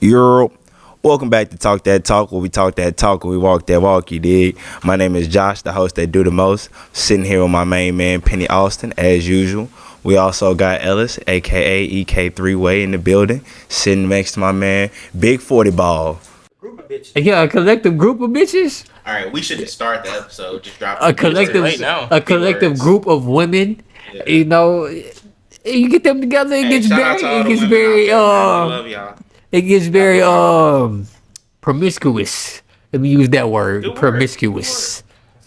Europe. Welcome back to Talk That Talk, where we talk that talk, where we walk that walk, you dig? My name is Josh, the host that do the most. Sitting here with my main man, Penny Austin, as usual. We also got Ellis, a.k.a. EK3-Way, in the building, sitting next to my man, Big 40 Ball. Group of bitches. Yeah, a collective group of bitches. All right, we shouldn't start the episode. Just drop A collective, right now. a collective group of women. Yeah. You know, you get them together, it gets shout out very, to all it the gets women very, out there, man. We love y'all. it gets very, promiscuous. Let me use that word, Good word. promiscuous.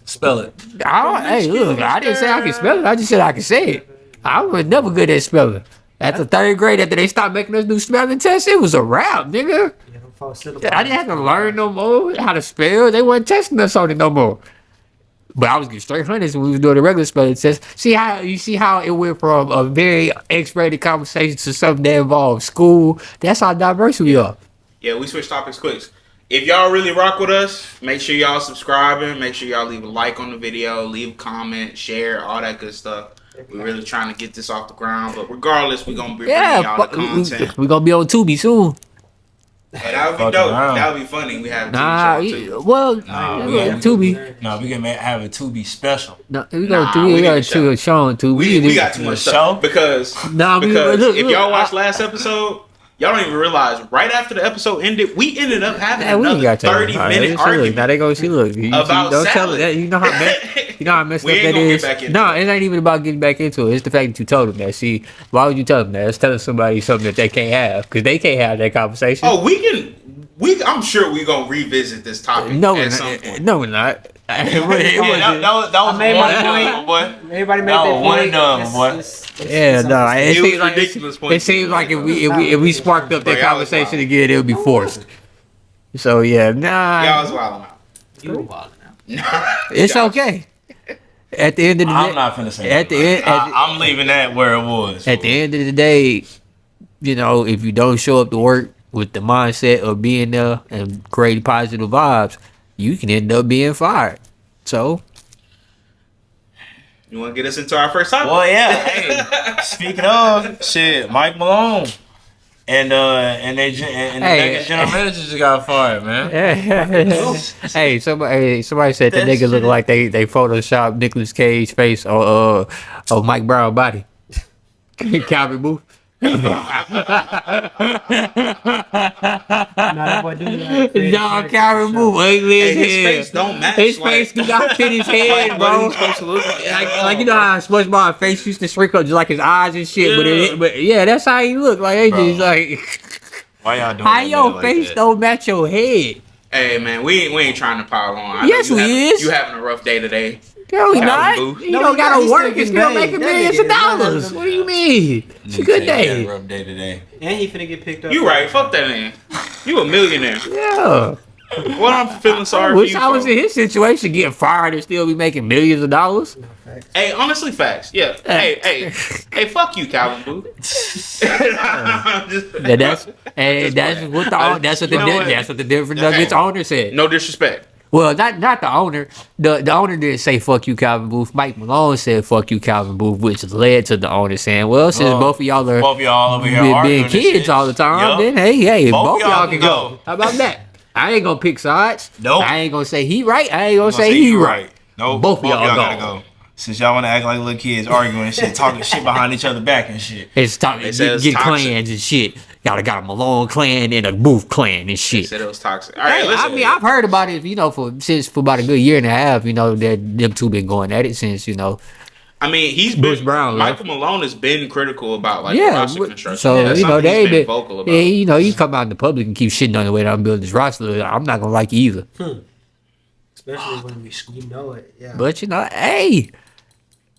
Spell it. Hey, look, I didn't say I can spell it. I just said I can say it. I was never good at spelling. After third grade, after they stopped making us do spelling tests, it was a wrap, nigga. I didn't have to learn no more how to spell. They weren't testing us on it no more. But I was getting straight hundreds when we was doing the regular spelling test. See how it went from a very X-rated conversation to something that involves school. That's how diverse we are. Yeah, we switch topics quick. If y'all really rock with us, make sure y'all subscribing. Make sure y'all leave a like on the video, leave a comment, share, all that good stuff. We're really trying to get this off the ground. But regardless, we're going to be bringing y'all the content. We're going to be on Tubi soon. Hey, that would be dope. That would be funny. We have a TV show too. Well, Tubi. No, we can have a Tubi special. No, we got to a show on Tubi. We got too much stuff because if y'all watched last episode, y'all don't even realize right after the episode ended, we ended up having another 30-minute argument. Now they go see. Look, about don't tell salad. that. You know how messed up that is. No, it ain't even about getting back into it. It's the fact that you told them that. See, why would you tell them that? It's telling somebody something that they can't have because they can't have that conversation. Oh, we can. I'm sure we're gonna revisit this topic at some point. No, we're not. That was made one my point, boy. Everybody made No, that one point. and done, boy. It was seems like ridiculous point. It seems like if we sparked up that Bro, y'all was conversation wild. again, it would be forced. So yeah, Y'all was wilding out. You were wild now. it's okay. At the end of the day, I'm not finna say at that. the end, I'm leaving that where it was. at the end of the day, you know, if you don't show up to work with the mindset of being there and creating positive vibes, you can end up being fired. So, You want to get us into our first topic? Well, yeah. Hey, speaking of shit, Mike Malone and the next general manager just got fired, man. hey, somebody said that nigga look like they photoshopped Nicolas Cage face or Mike Brown body. Calvin Booth. Nah, that boy do that. No, Calvin Booth ugly as His hell. face don't match. His face do not fit his head, What bro. he's supposed to look like. Like you know how SpongeBob's face used to shrink up just like his eyes and shit, but yeah, that's how he look. Like they just like Why y'all doing how that your like face that? don't match your head. Hey man, we ain't trying to pile on. I know Yes, you we having- is. You having a rough day today. No, he Calvin not. Booth. You No, don't he gotta not. He work still and getting still paid. making That millions nigga of is not dollars. a- What do you mean? It's a Nigga good said he had day. a rough day today. And he finna get picked up. You right. Fuck that man. You a millionaire. Yeah. What I'm feeling sorry for Wish you I was for. in his situation, getting fired and still be making millions of dollars. Hey, honestly, facts. Yeah. Hey, fuck you, Calvin Booth. Yeah, that's what the Denver Nuggets owner said. No disrespect. Well, not the owner. The owner didn't say fuck you, Calvin Booth. Mike Malone said fuck you, Calvin Booth, which led to the owner saying, well, since both of y'all are Both of y'all over here being arguing and kids shit. all the time, Yup. then hey, Both both of y'all can go. How about that? I ain't gonna pick sides. Nope. I ain't gonna say he right. I ain't gonna I'm gonna say he right. No, Both of y'all gotta go. go. Since y'all want to act like little kids arguing and shit, talking shit behind each other back and shit. It's talking They said get it's toxic. clans and shit. Got a Malone clan and a Booth clan and They shit. said it was toxic. All right, Hey, listen. I mean, I've heard about it, you know, for about a good year and a half. You know, that them two been going at it since, you know. I mean, he's Bruce been Brown left. Michael Malone has been critical about like Yeah, roster construction. so That's you know something they he's been vocal about. yeah, you know, you come out in the public and keep shitting on the way that I'm building this roster. I'm not gonna like you either. Especially when you know it. Yeah. But you know, hey,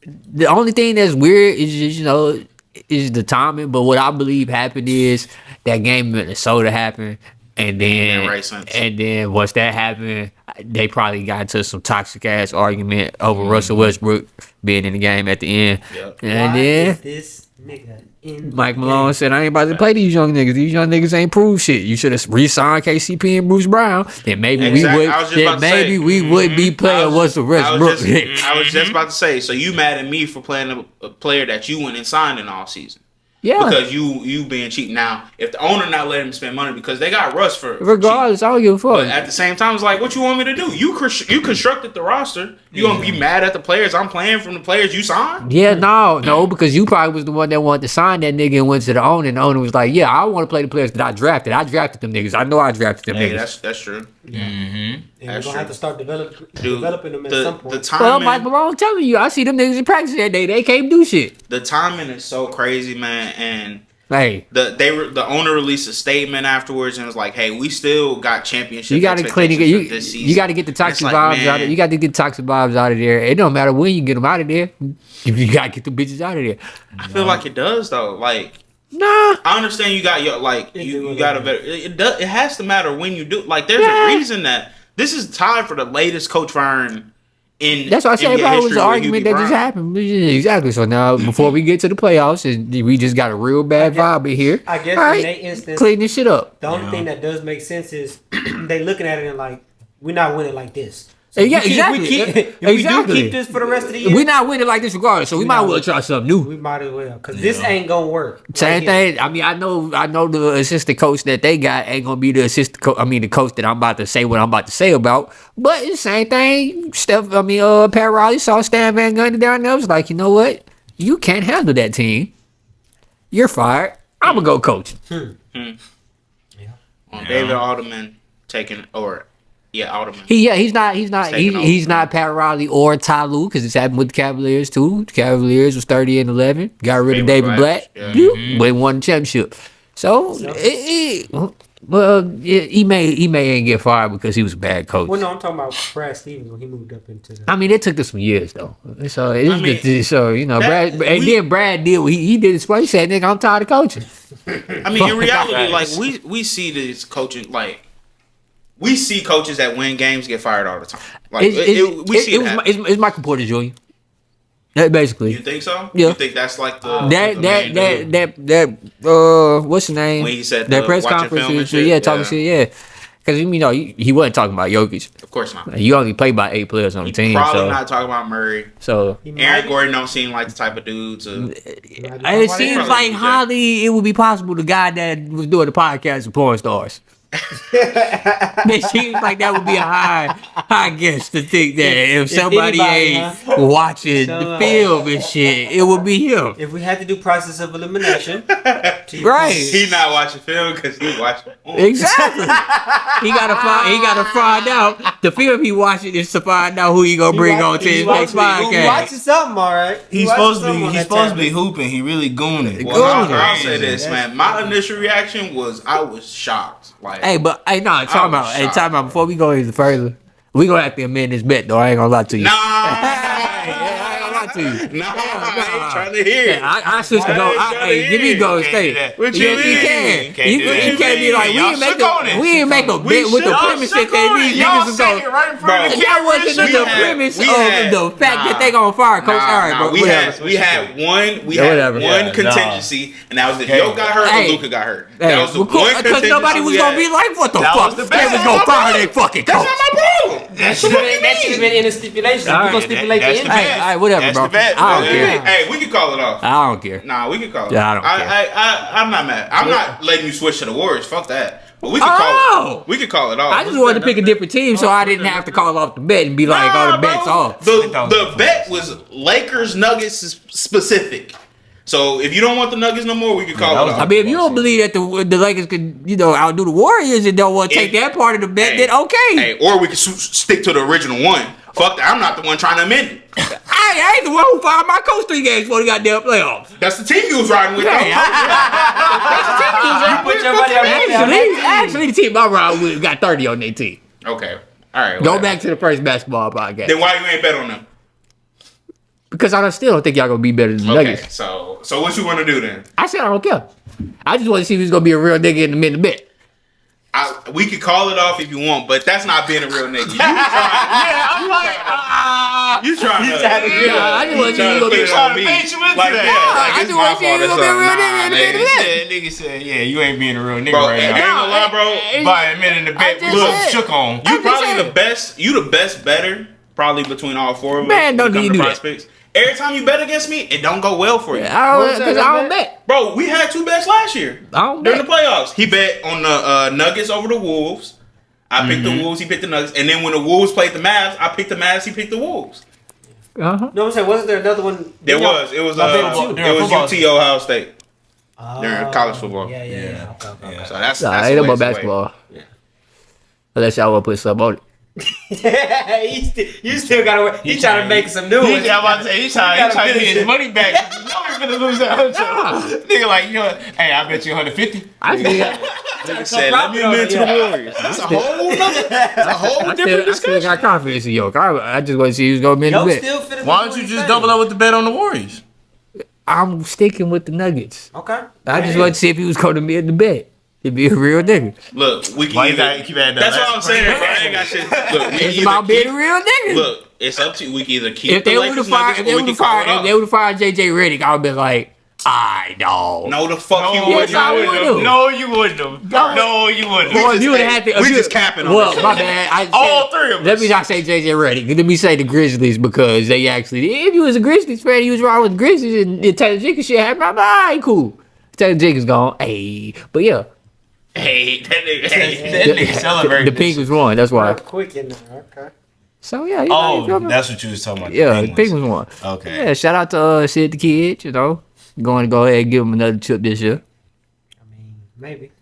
the only thing that's weird is just, you know, is the timing. But what I believe happened is that game in Minnesota happened, and then right since. and then once that happened, they probably got into some toxic ass argument over Russell Westbrook being in the game at the end, Yep. and Why then is this nigga in Mike the Malone game? said, I ain't about to play these young niggas. These young niggas ain't proved shit. You should have re-signed KCP and Bruce Brown. Then maybe Exactly. I was just about to say. we would be playing Russell Westbrook. I was just about to say. So you mad at me for playing a player that you went and signed in all season? Yeah. Because you being cheap. Now, if the owner not letting him spend money because they got Russ for Regardless, cheap. I don't give a fuck. But at the same time, it's like, what you want me to do? You constructed the roster. You gonna be mad at the players I'm playing from the players you signed? Yeah, no, because you probably was the one that wanted to sign that nigga and went to the owner, and the owner was like, yeah, I want to play the players that I drafted. I drafted them niggas. I know I drafted them Hey, niggas. that's true. And we're That's gonna have true. to start developing them at some point. The Well, timing, Mike Malone telling you, I see them niggas in practice that day. They can't do shit. the timing is so crazy, man. And Hey, the owner released a statement afterwards and was like, "Hey, we still got championship you got to clean it. expectations for this season." You got to get the toxic It's like, vibes man, out of. You got to get the toxic vibes out of there. It don't matter when you get them out of there. You got to get the bitches out of there. I feel like it does though. Like, Nah. I understand you got your you got a better. It does. It has to matter when you do. Like, there's a reason that this is tied for the latest coach firing in. That's why I said NBA probably was history the with argument Hubie that just Brown. happened. Exactly. So now, before we get to the playoffs, we just got a real bad vibe in here. I guess All in their instance, clean this shit up. the only thing that does make sense is they looking at it and like, we're not winning like this. Yeah, If we do keep this for the rest of the year, We're not winning like this regardless, so we might as well try something new. we might as well, because this ain't gonna work. Same Right here. thing. I mean, I know the assistant coach that they got ain't gonna be the assistant coach. I mean, the coach that I'm about to say what I'm about to say about. But it's the same thing. Pat Riley saw Stan Van Gundy down there. Was like, you know what? You can't handle that team. You're fired. I'm gonna go coach. On David Alderman taking Alderman. He's not Taking over. he's not Pat Riley or Ty Lue, because it's happened with the Cavaliers too. The Cavaliers was 30-11. Got rid of David Black. Yeah. But won the championship. So he may ain't get fired because he was a bad coach. Well, no, I'm talking about Brad Stevens when he moved up into the. I mean, it took us some years though. So that- Brad did what he did. His play. He said, "Nigga, I'm tired of coaching." I mean, in reality, like we see this coaching, like we see coaches that win games get fired all the time. Like we see that. It's Michael Porter Jr. That basically. You think so? Yeah. You think that's like the that what's his name? When he said that the press watching conference, film and yeah, shit? talking Yeah. shit, yeah. Because he wasn't talking about Jokic. Of course not. You only play by 8 players on the team, Probably so not talking about Murray. He Aaron might- Gordon don't seem like the type of dude to. it seems probably like do that. highly it would be possible the guy that was doing the podcast with porn stars. It seems like that would be a high guess to think that if somebody anybody, ain't watching the film and shit, it would be him. If we had to do process of elimination, Right. He not watching film because he watching. Exactly. He gotta find out. The film he watching is to find out who he gonna bring on to his next He podcast. watching something, all right. He's supposed to be hooping. He really gooning. Well, Good. I'll say this, man. My initial reaction was I was shocked. Like, Hey, but no, was talking about before we go any further, we gonna have to amend this bet though. I ain't gonna lie to you. nah, I ain't gonna lie to you. nah, I ain't trying to hear it. I switched to go. Hey, give me Golden State. What you Yes, mean? you can. Can't You do that. can't be like Y'all shook on it. we didn't make a bet with the premise that these niggas was going. right in front of the That camera. wasn't the premise of the fact that they gonna fire Coach. All right, bro. we Whatever. had one whatever. one Yeah, contingency, and that was if Hey. Yo got hurt Hey. or Luka got hurt. Hey, That was the one contingency. because nobody was we gonna had. be like, what the That fuck? was the They best. was gonna fire their fucking That's coach. not my problem. That should have been in the stipulation. All We're right, gonna stipulate that's the the end. bet. Hey, whatever, That's bro. the bet. I don't Yeah. care. Hey, we can call it off. I don't care. Nah, we can call it. Yeah, off. I don't care. I'm not mad. I'm not letting you switch to the Warriors. Fuck that. But we can call Oh! it. We can call it off. I just wanted to pick a different team so I didn't have to call off the bet and be like, Nah, oh, the bet's bro. off. The bet was Lakers Nuggets specific. So if you don't want the Nuggets no more, we can call it off. I mean, if you don't believe that the Lakers could, outdo the Warriors and don't want to take that part of the bet, then okay. Hey, or we can stick to the original one. Fuck that. I'm not the one trying to amend it. I ain't the one who fired my coach 3 games before the goddamn playoffs. That's the team you was riding with. Hey, though. You put your money on Actually, the team I'm riding with got 30 on their team. Okay. All right. Go whatever. back to the first basketball podcast. Then why you ain't bet on them? Because I still don't think y'all gonna be better than the Okay. Nuggets. So what you want to do then? I said I don't care. I just want to see if he's gonna be a real nigga in the middle of the bet. We could call it off if you want, but that's not being a real nigga. You trying to I just want to see if he's gonna be. trying to bait you into that. I just want to see if he's gonna be a real nigga in the middle of the bet. Nigga said, yeah, you ain't being a real nigga Bro, right and I ain't now. gonna lie, bro. By a minute in the bet, I we just look said- shook on. You I'm just probably saying. the best. You the best better, probably between all four of us. Man, don't when it need come to to do that. prospects. Every time you bet against me, it don't go well for you. Because I don't bet. Bro, we had 2 bets last year I don't during bet. the playoffs. He bet on the Nuggets over the Wolves. I picked the Wolves. He picked the Nuggets. And then when the Wolves played the Mavs, I picked the Mavs. He picked the Wolves. Uh-huh. No, I'm saying, wasn't there another one? There was. It was UT Ohio State during college football. Yeah. Okay. So that's Nah, that's ain't the no more way. basketball. Unless y'all want to put something on it. you still gotta work. He's trying to make some new ones. I'm about to say, he's trying to get his money back. You know he's gonna lose that show. Nigga, like, hey, I bet you 150. I think Nigga said, let me admit to the Warriors. That's a whole different I still got confidence in Yoke. I just want to see who's going to be in the Yo, bet. still fit. Why don't you just double up with the bet on the Warriors? I'm sticking with the Nuggets. Okay. I just want to see if he was going to be in the bet. He'd be a real nigga. Look, we can Why you either, gotta keep adding that's that? what I'm saying, bro. I ain't got shit. Look, we It's either about being keep, a real nigga. look, it's up to you. We can either keep If the they would have Lakers fired, Nuggets if they or we would can have call fired, it if off. they would have fired JJ Redick, I would have been like, I know. No, the fuck you No, wouldn't. yes, I would've. No, you wouldn't have. No, you wouldn't. Boy, if just- you would have had to. we just capping on Well, this. my bad. I All said- 3 of us. Let me not say JJ Redick. Let me say the Grizzlies because they actually. If you was a Grizzlies fan, you was wrong with the Grizzlies and Taylor Jenkins shit happened. I'm like, all right, cool. Taylor Jenkins gone. Hey, but yeah, Hey, that nigga. Hey. That nigga celebrated the pink this. was won. That's why. Quick in there. Okay. So yeah, you know, you feel Oh, me? that's what you was talking about. Yeah, the Penguins. pink was won. Okay. Yeah, shout out to Sid the Kid. You know, going to go ahead and give him another chip this year. I mean, maybe.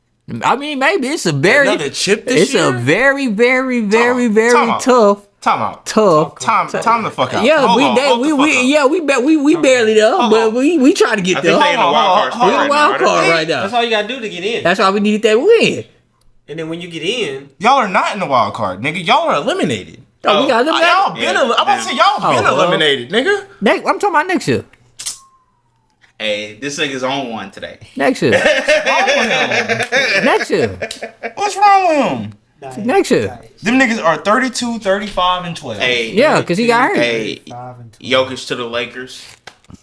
I mean, maybe it's a very. Another chip this It's year? a very, very, very, Time very out. tough. Time out. Tough. Time the fuck out. Yeah, Hold we on, they, hold the we fuck we up. yeah we barely there, Hold but on. we try to I get think there. they in the wild card We spot in right wild now. card right now. That's all you gotta do to get in. That's why we needed that win. And then when you get in, Y'all are not in the wild card, nigga. Y'all are eliminated. Oh, we got them Y'all next. been. I'm about to say y'all been well. eliminated, nigga. I'm talking about next year. Hey, this nigga's on one today. Next year. Next year. What's wrong with him? Next year. Them niggas are 32, 35, and 12. Hey, Yeah, because he got hurt. hey, 5 and 2. Jokic to the Lakers.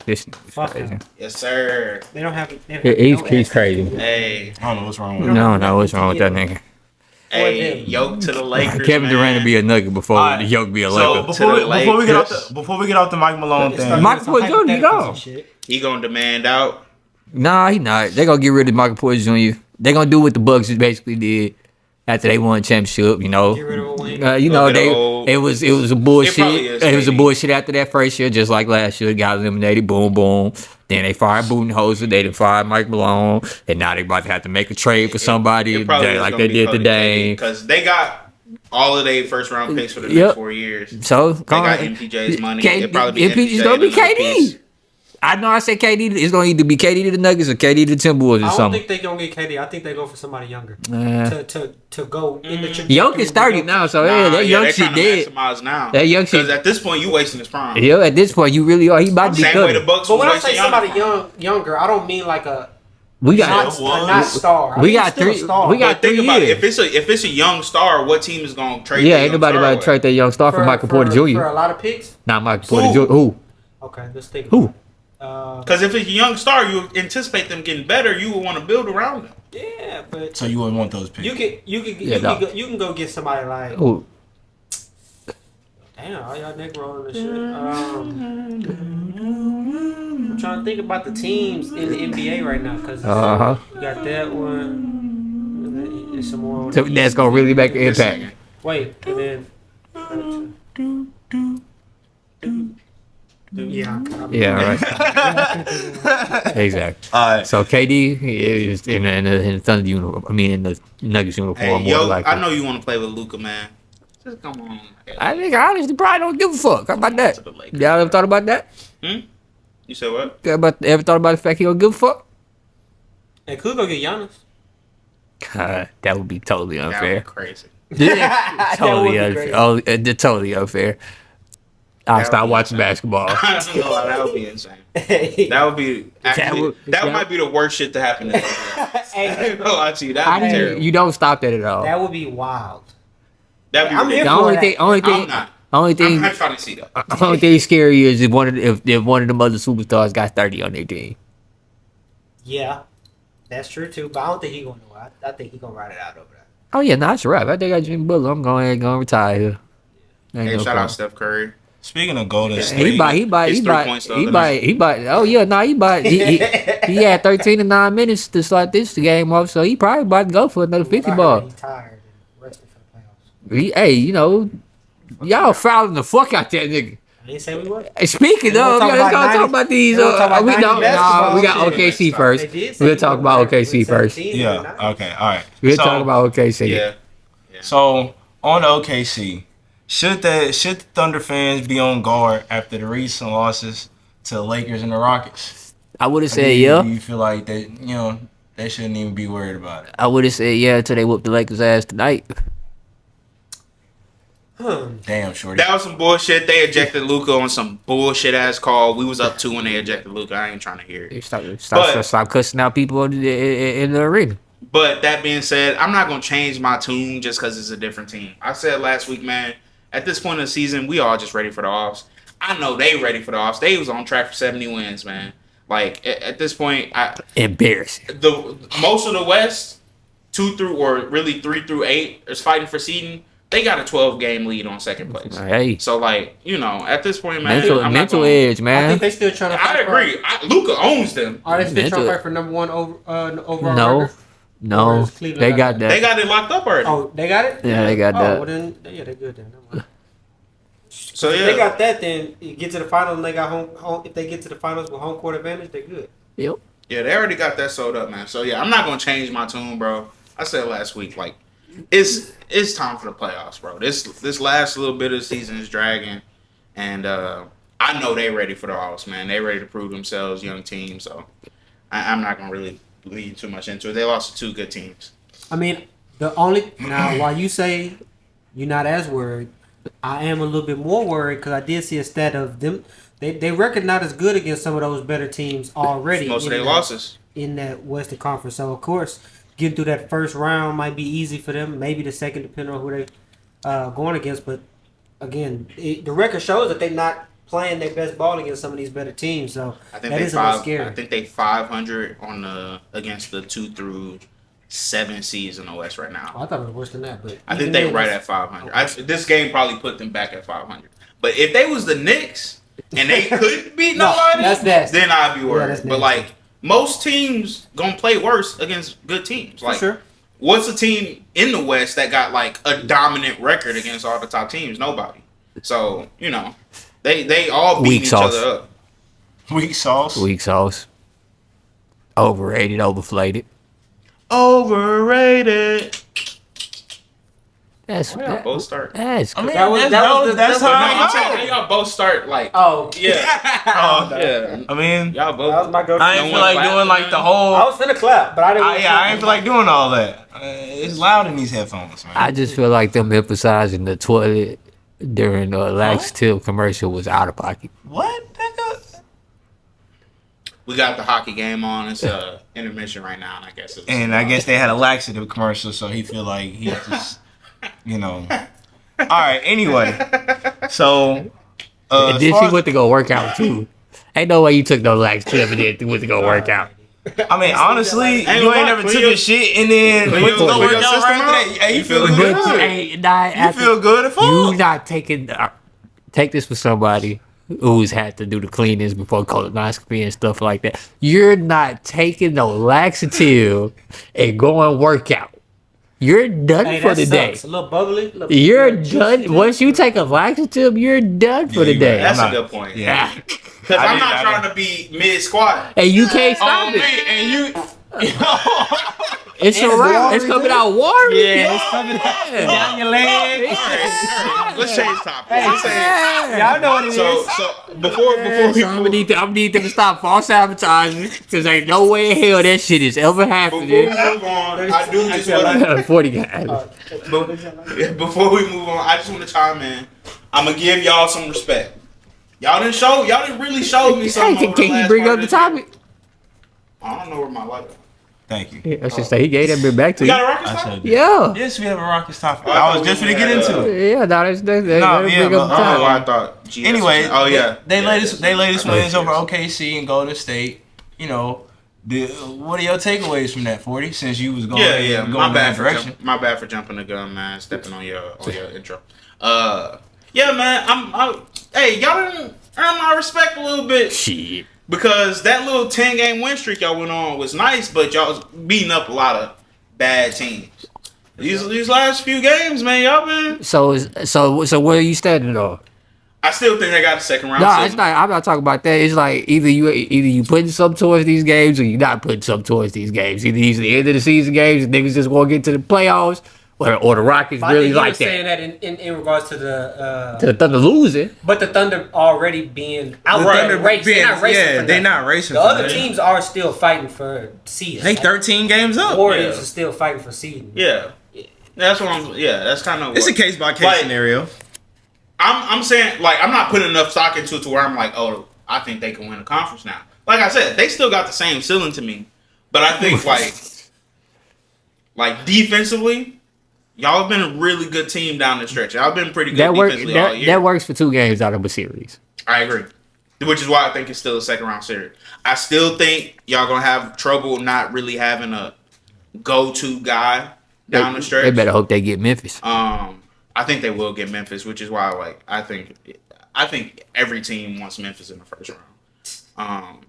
This Fuck crazy. him. Yes, sir. They don't have. They have He's no crazy. Hey, I don't know what's wrong with him. No, what's wrong with that nigga? hey, Yoke to the Lakers. Kevin Durant man. would be a nugget before Alright, the Yoke be a So Laker. before we get off Lakers. before we get off the Mike Malone thing, Michael Porter Jr., you go. He gonna demand out. Nah, he not. They gonna get rid of Michael Porter Jr. They gonna do what the Bucks basically did after they won a championship. You know, Get rid of a wing. you know Little bit of old- it was a It bullshit. probably is, It was a maybe. bullshit after that first year, just like last year. Got eliminated. Boom, boom. Then they fired Budenholzer. They done fired Mike Malone, and now they about to have to make a trade for somebody It probably is like gonna they be did Cody today. because they got all of their first round picks for the Yep. next 4 years. So They got MPJ's money. It probably be it's gonna be MPJ and another KD. piece. I know I said KD. It's gonna either be KD to the Nuggets or KD to the Timberwolves or I don't something. think they gonna get KD. I think they go for somebody younger Uh, to go in the trajectory. Yoke is 30 now, so yeah, that young they shit trying to dead. maximize now. That young shit- Because at this point, you wasting his prime. Yeah, at this point, you really are. He about to be Same way the 30. Bucks But was when I wasting say somebody younger. younger, I don't mean like a We not, got not star. I we mean, got he's still a three- star. we got- But think 3 about years. it. If it's a young star, what team is gonna trade? yeah. that Ain't young nobody star about to away? trade that young star for Michael Porter for Jr. a lot of picks. Not Michael Who? Porter Jr. Who? Okay, let's think. Who? about it. Because if it's a young star, you anticipate them getting better. You would want to build around them. Yeah, but so you wouldn't want those picks. you can go get somebody like Who? damn all y'all neck rolling and shit. I'm trying to think about the teams in the NBA right now because Uh-huh. you got that one. There's some more. on So the that's East. gonna really make an impact. Wait, and then. Yeah. Yeah, right. Exactly. All right. So KD is in the Thunder uniform. I mean, in the Nuggets uniform. Hey, more yo, likely. I know you want to play with Luca, man. Just come on. I think I honestly probably don't give a fuck. How about that? To the Lakers. Y'all ever thought about that? You said what? Ever thought about the fact he don't give a fuck? Hey, could go get Giannis. That would be totally That would unfair. be crazy. Totally That would be unfair. Totally unfair. I'll That stop would be watching insane. basketball. I don't know why that would be insane. Hey, That would be actually. That that- might be the worst shit to happen. I hey, ain't gonna lie to you. How That'd be do terrible. you don't stop that at all? that would be wild. That'd be I'm here The ridiculous. for only that. thing, only I'm thing, not. only I'm thing, not trying to see that. only thing scary is if one of them other superstars got 30 on their team. Yeah, that's true too. But I don't think he's gonna. I think he's gonna ride it out over there. Oh yeah, no, that's right. I think I Jimmy Butler. I'm going to retire here. Ain't Hey, no shout problem. out Steph Curry. Speaking of Golden State, He bought. Oh yeah, no, he bought. He had 13 and 9 minutes to start this game off, so he probably about to go for another 50 ball. He tired and resting for the playoffs. Hey, y'all fouling the fuck out that nigga. I didn't say we were. Hey, speaking of, let's talk about these. We got OKC first. We'll talk about OKC first. Yeah. Okay. All right. We'll talk about OKC. Yeah. So on OKC, should the Thunder fans be on guard after the recent losses to the Lakers and the Rockets? I would have Or said do yeah. you feel like they shouldn't even be worried about it? I would have said yeah until they whooped the Lakers' ass tonight. Damn, shorty. That was some bullshit. They ejected Luka on some bullshit ass call. We was up 2 when they ejected Luka. I ain't trying to hear it. Stop cussing out people in the arena. But that being said, I'm not gonna change my tune just because it's a different team. I said last week, man. At this point in the season, we all just ready for the offs. I know they ready for the offs. They was on track for 70 wins, man. Like at this point, Embarrassing. the most of the West, 2 through or really 3 through 8 is fighting for seeding. They got a 12-game lead on second place. Hey. So like, at this point, man, Mental edge, I man. think they still trying to fight. I agree. Luka owns them. Are they still trying Mental- to fight for number one overall? No, record? no, Or is Cleveland they got got that? that. They got it locked up already. Oh, they got it. Yeah, they got that. Well then, yeah, they're good then. Never mind. So If yeah, they got that, then you get to the finals and they got home. If they get to the finals with home court advantage, they're good. Yep. yeah, they already got that sold up, man. So yeah, I'm not gonna change my tune, bro. I said last week, like, it's time for the playoffs, bro. This last little bit of the season is dragging, and I know they ready for the offs, man. They ready to prove themselves, young team. So I'm not gonna really lead too much into it. They lost to 2 good teams. I mean, while you say you're not as worried, I am a little bit more worried because I did see a stat of them. They record not as good against some of those better teams already. Most of their losses in that Western Conference. So of course, getting through that first round might be easy for them. Maybe the second, depending on who they going against. But again, the record shows that they're not playing their best ball against some of these better teams. So I think that is a little scary. I think they 500 on against the 2 through 7 seeds in the West right now. Oh, I thought it was worse than that, but I think they right at 500. This game probably put them back at 500. But if they was the Knicks and they couldn't beat nobody, that's nasty. then I'd be worried. that's But nasty. like most teams gonna play worse against good teams. Like, sure. what's a team in the West that got like a dominant record against all the top teams? Nobody. So they all beat Weak each sauce. other up. Weak sauce. Weak sauce. Overrated, overflated. Overrated. That's Y'all both start. that's I mean, That was- that's No, how I'm I saying know. y'all both start like Oh yeah. Oh, I mean, Y'all both. that was my go-to. I ain't feel like doing like the whole. I was finna clap, but I didn't. I ain't feel like doing all that. It's loud in these headphones, man. I just feel like them emphasizing the toilet during the laxative commercial was out of pocket. What, nigga? We got the hockey game on. It's intermission right now, and I guess it's And I guess they had a laxative commercial, so he feel like he just, All right. Anyway, so And as then far she as- went to go work out too. Ain't no way you took no laxative and then went to go work out. I mean, honestly, Ain't you gonna ain't lie, never clean took your- a shit and then clean went to your- go clean work your out system right after out. that. Hey, you You feel feel good? good? Hey, nah, You feel good at You full? not taking. Take this for somebody who's had to do the cleanings before colonoscopy and stuff like that. You're not taking no laxative and going work out. You're done Hey, for that the day. sucks. A little bubbly. You're done. Once you take a laxative, you're done for the you day. right. That's I'm a not- good point. Yeah. Because I I'm did- not I trying to be mid squat. And you can't Oh, stop man, it. and you. It's and around. water It's coming too? out warm. Yeah, it's coming down your leg. Let's change topic. Let's change. Y'all know what it is. So before we So I'm move, gonna need them to stop false advertising because ain't no way in hell that shit is ever before we happening. move on, I do just want to. 40 guys. Before we move on, I just want to chime in. I'm gonna give y'all some respect. Y'all didn't really show me something. Hey, over the can you last bring part up of the this year. topic? I don't know where my light is. Thank you. Yeah, I should say he gave that bit back to We you. got a rocket I stop? said, Yeah. yes, we have a Rockets topic. Oh, I I thought was just we gonna get had, into it. Yeah, no, that's yeah, bring up the but, topic. Oh, I thought. GS Anyway, oh yeah, they Yeah, latest wins over yes. OKC and Golden State. What are your takeaways from that, 40? Since you was going, Yeah. going My in bad that for direction. my bad for jumping the gun, man. Stepping on your intro. Yeah, man. hey, y'all didn't earn my respect a little bit. Shit. Because that little 10-game win streak y'all went on was nice, but y'all was beating up a lot of bad teams. These last few games, man, y'all been. So where are you standing on? I still think they got a second round. No, it's not. I'm not talking about that. It's like either you putting some towards these games or you not putting some towards these games. Either these are the end of the season games and niggas just want to get to the playoffs, or the Rockets But I really think he like was that. saying that in regards to the To the Thunder losing. but the Thunder already being out Right. there race. They're not racing for They're nothing. not racing. The for other nothing. teams are still fighting for seeding. They 13 games up. Warriors Yeah. are still fighting for seeding. Yeah, that's what I'm. Yeah, that's kind of. It's a case by case Like, scenario. I'm saying, like, I'm not putting enough stock into it to where I'm like, oh, I think they can win a conference now. Like I said, they still got the same ceiling to me, but I think like defensively, y'all have been a really good team down the stretch. Y'all been pretty good defensively all year. That works for 2 games out of a series. I agree, which is why I think it's still a second round series. I still think y'all gonna have trouble not really having a go-to guy down the stretch. They better hope they get Memphis. I think they will get Memphis, which is why, like, I think every team wants Memphis in the first round.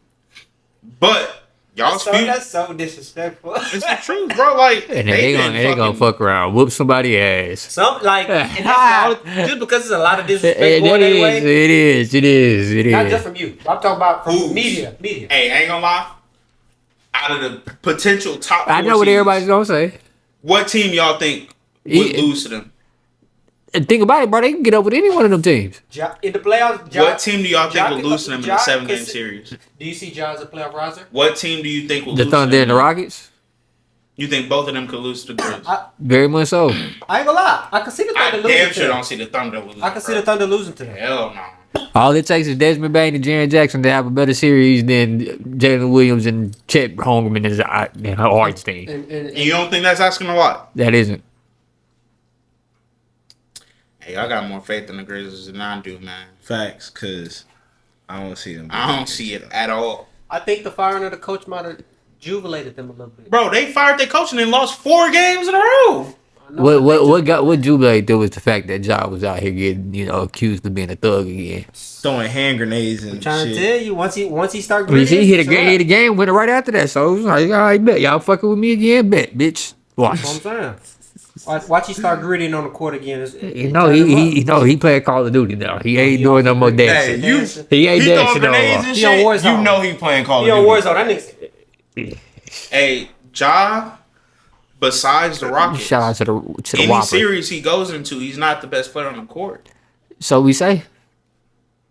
But y'all's That's so disrespectful. it's the truth, bro. Like, And then they gonna fuck around, whoop somebody ass. Some like and that's just because there's a lot of disrespect going their way. It is. Not just from you. I'm talking about from Who's? media. Hey, I ain't gonna lie. Out of the potential top, I 4 know what seeds, everybody's gonna say. What team y'all think would Yeah. lose to them? And think about it, bro. They can get up with any one of them teams. In the playoffs, What team do y'all think Ja will lose to them in a Ja 7-game can- series? Do you see Ja as a playoff riser? What team do you think will The lose Thunder to them? and the Rockets. You think both of them could lose to the Grizz? Very much so. I ain't gonna lie. I can see the I Thunder damn losing sure to them. don't see the Thunder losing. I can see the Thunder losing to them. Hell no. All it takes is Desmond Bain and Jaren Jackson to have a better series than Jalen Williams and Chet Holmgren and Hardenstein. And You don't think that's asking a lot? That isn't. Hey, I got more faith in the Grizzlies than I do, man. Facts, cause I don't see them. I don't see it at all. I think the firing of the coach might have jubilated them a little bit. Bro, they fired their coach and then lost 4 games in a row. What Jubilee do was the fact that Ja was out here getting accused of being a thug again. Throwing hand grenades and Trying to shit. tell you, once he start I mean, gritting, he hit a game winner right after that. So it was like, all right, bet y'all fucking with me again, bet, bitch. Watch. That's what I'm saying. Watch he start gritting on the court again. He playing Call of Duty now. He ain't doing no more Hey, dancing. you He ain't he dancing throwing no grenades more. and He on shit. Warzone. You know he playing Call He of on Duty. Warzone. That nigga. Hey, Ja, besides the Rockets, Shout out to the any Whopper. series he goes into, he's not the best player on the court. So we say.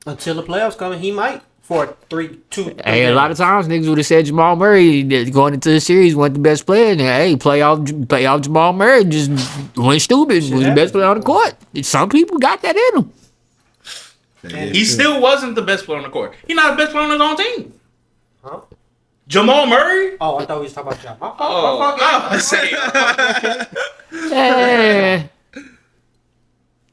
Until the playoffs coming, he might for 3-2. Hey, a lot of times niggas would have said Jamal Murray going into the series wasn't the best player. And hey, playoff Jamal Murray just went stupid. Was the best player on the court. Some people got that in them. He still wasn't the best player on the court. He's not the best player on his own team. Huh? Jamal Murray? Oh, I thought we was talking about Ja. My fault. Oh, My I fault. was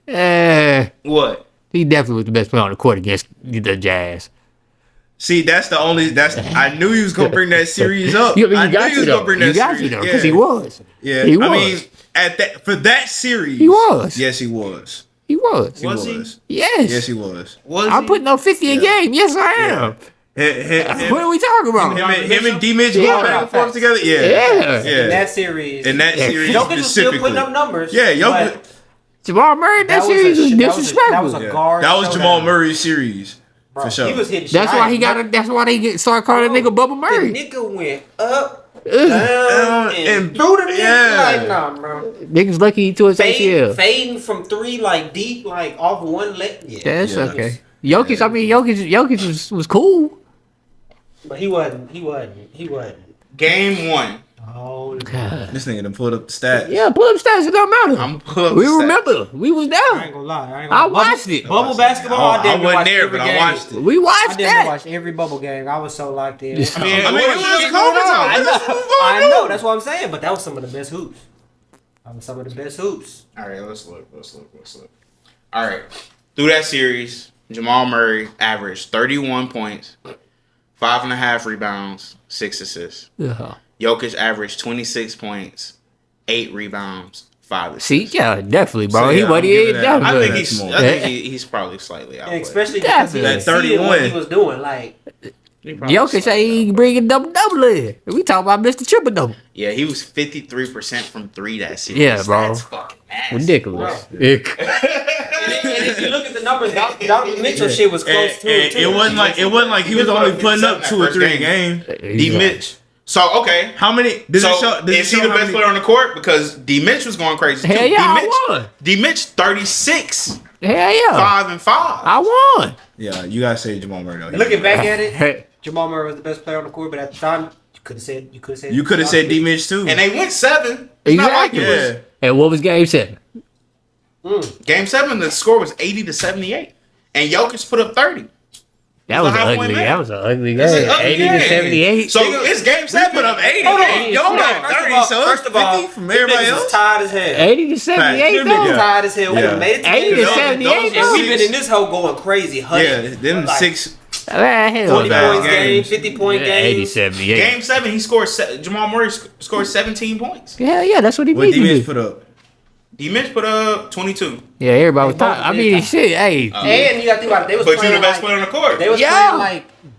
saying. What? He definitely was the best player on the court against the Jazz. See, that's I knew he was gonna bring that series up. You I knew got he to was though. gonna bring that You got series. to though, because he was. Yeah, He I was. mean, for that series, He was. Yes, he was. He was. He Was he? was. Yes. Yes, he was. Was I'm he? putting up 50 a game. Yes, I am. What are we talking about? Him and D Mitch Yeah. going back and forth together. Yeah, Yeah. In that series, In that series Jokic was still specifically, putting up numbers. Yeah, Jokic. but Jamal Murray, that was series a- was that disrespectful. was a Yeah. guard That was showdown. Jamal Murray's series Bro, for sure. He was hitting. That's shit. why he got. That's why they started calling that nigga Bubba The Murray. nigga went up, Ugh. down, and and- through the nigga. yeah. Like, nah, bro. Niggas lucky he tore his ACL. Fading from 3, like deep, like off one leg. Yeah, That's Yeah. okay. Jokic, I mean, Jokic was cool. but he wasn't. Game 1. Oh, This nigga done pulled up the stats. Yeah, pull up stats. It don't matter. I'm pulling up We the stats. remember. We was I there. ain't gonna lie. I watched it. Bubble basketball. I I didn't wasn't watch there, every but I game. watched it. We I watched didn't that. watch every bubble game. I was so locked in. I mean, I mean, it was shit conference going on. time. Let's move on. I know. That's what I'm saying. But that was some of the best hoops. Some of the best hoops. All right, let's look. All right. Through that series, Jamal Murray averaged 31 points, 5.5 rebounds, 6 assists. Yeah. Jokic averaged 26 points, 8 rebounds, 5 See, assists. yeah, definitely, bro. So, he yeah, what I'm he giving is, that- definitely. I think That's he's. more. I think he's probably slightly And outplayed. especially because he That exceeded what 31. he was doing. Like, Jokic say he bringing double in. We talking about Mr. Triple Double. Yeah, he was 53% from 3 that series. Yeah, bro. That's fucking nasty. Ridiculous. and if you look at the numbers, Donovan Mitchell shit was close to it too. It wasn't like he was only putting up 2 or 3 a game. D. Mitch. So okay. How many? Does So it show? Does it is he show the how best many- player on the court? Because D. Mitch was going crazy Hell too. yeah, D. I Mitch, won. D. Mitch 36, Hell yeah. 5 and 5. I won. Yeah, you gotta say Jamal Murray though. Looking back at it, Jamal Murray was the best player on the court, but at the time, you could have said D Mitch too. And they went 7. It's not like Exactly. it was Yeah. And what was game 7? Game 7. The score was 80-78, and Jokic put up 30. That was a high ugly. point That man. was an ugly It's game. an ugly 80 to game. 78. So it's game 7. put up 80. Hold on. Y'all got First of 30, all, so first of all, 50 from everybody them niggas else. is tired as hell. 80 to 78 Them Niggas though. niggas- tired as hell. We Yeah. done made it to 80 to the end. 78 And we've though. been in this hole going crazy, Yeah, hunting. them Like, 6. Man, hell 40 bad points game, games. 50-point 80 games. 78. Game 7, he scored. Jamal Murray scored 17 points. Hell yeah, that's what he What needs D to Mitch do. put up? D. Mitch put up 22. Yeah, everybody was They both talking. I did mean, talk. shit, hey. And you got to think about it. They was But you're playing the best like, player on the court. They was Yeah. playing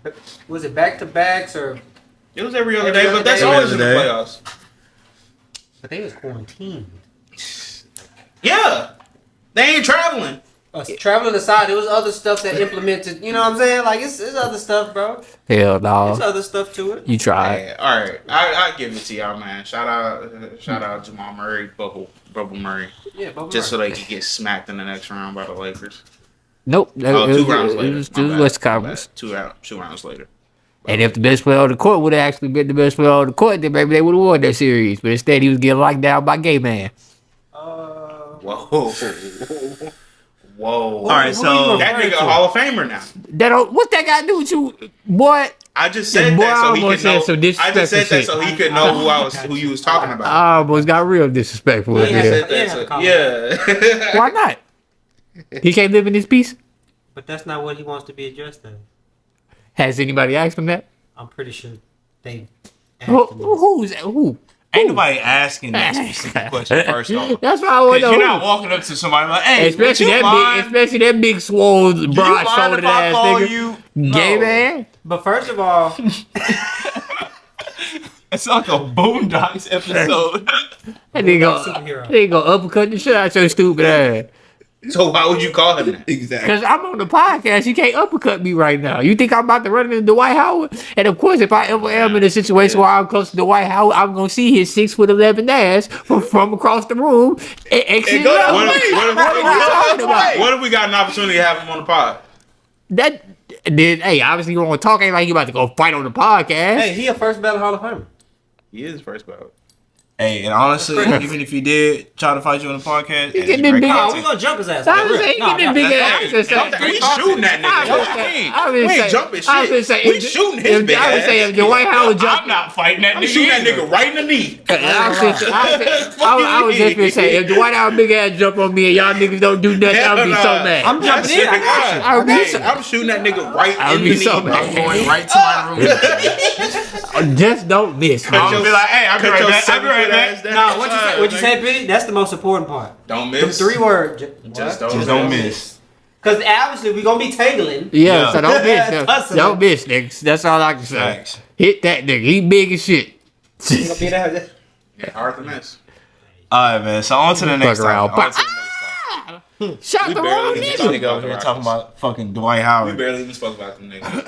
like, was it back-to-backs or? It was every other Every day, other but that's day. always in the Every other playoffs. But they was quarantined. Yeah. They ain't traveling. Traveling aside, there was other stuff that implemented. You know what I'm saying? Like it's other stuff, bro. Hell There's no. other stuff to it. You tried. Hey, all right. I give it to y'all, man. Shout out Jamal Murray, Bubble Murray. Yeah, both Just so right. they could get smacked in the next round by the Lakers. Nope. Oh, It 2 was- rounds it later. was- My it was bad. West My Conference. bad. Two rounds later. And if the best player on the court would have actually been the best player on the court, then maybe they would have won that series. But instead, he was getting locked down by Gay Man. Whoa. Whoa. All right, so That nigga a Hall of Famer now. That don't, what that got to do with you, boy? I just said Boy, that so I he almost could know. said some I just said disrespectful that so he could know who you was talking about. I almost got real disrespectful with Yeah. that. Said that, so- yeah. Why not? He can't live in his peace? But that's not what he wants to be addressed as. Has anybody asked him that? I'm pretty sure they. asked him that. Who's who? Ain't nobody asking that specific question first off. That's why I want to Because know. you're not who. walking up to somebody like, hey, Especially would you mind? especially that big swole, Do you broad mind shouldered if I ass call nigga. you? Gay No. man. But first of all, It's like a Boondocks episode. That nigga superhero. they gonna uppercut the shit out your stupid ass. So why would you call him that? exactly. Cause I'm on the podcast, you can't uppercut me right now. You think I'm about to run into Dwight Howard? And of course, if I ever am in a situation where I'm close to Dwight Howard, I'm gonna see his 6'11" ass from across the room. And exit go out. that way. What are we talking about? What if we got an opportunity to have him on the pod? That then, hey, obviously you want to talk. Ain't like you about to go fight on the podcast. hey, he a first ballot Hall of Famer. He is first ballot. Hey, and honestly, even if he did try to fight you on the podcast, You it's getting them great big- Oh, we content. gonna jump his ass. I was Real. saying, Nah, get them nah, big that's- ass. We shooting that nigga. What you mean? We ain't jumping I was shit. say, We shooting his big I would say ass. if Dwight Howard jumped. I'm not fighting that I'm nigga. shooting that either. nigga right in the knee. I was just gonna say, if Dwight Howard big ass jump on me and y'all niggas don't do nothing, I'll be so mad. I'm jumping in. I got you. I would be Hey, so, I'm shooting that nigga right I would in be the knee. so I'm mad. going right to my room. just don't miss. I'm man. gonna be like, hey, I'll be Cut right your back. I'll be right 7-foot back. ass down. Nah, what you say, Billy? That's the most important part. Don't The miss. 3 words. Just Just don't miss. Because obviously we gonna be tangling. Yeah, so don't miss. Tussling. Don't miss, niggas. That's all I can say. Facts. Hit that nigga. He big as shit. We gonna be there. Hard to miss. All right, man. So on to the next Fuck around. topic. On to the next topic. Shot We the barely wrong even nigga. talked Nigga over here talking about fucking Dwight We Howard. barely even spoke about them niggas.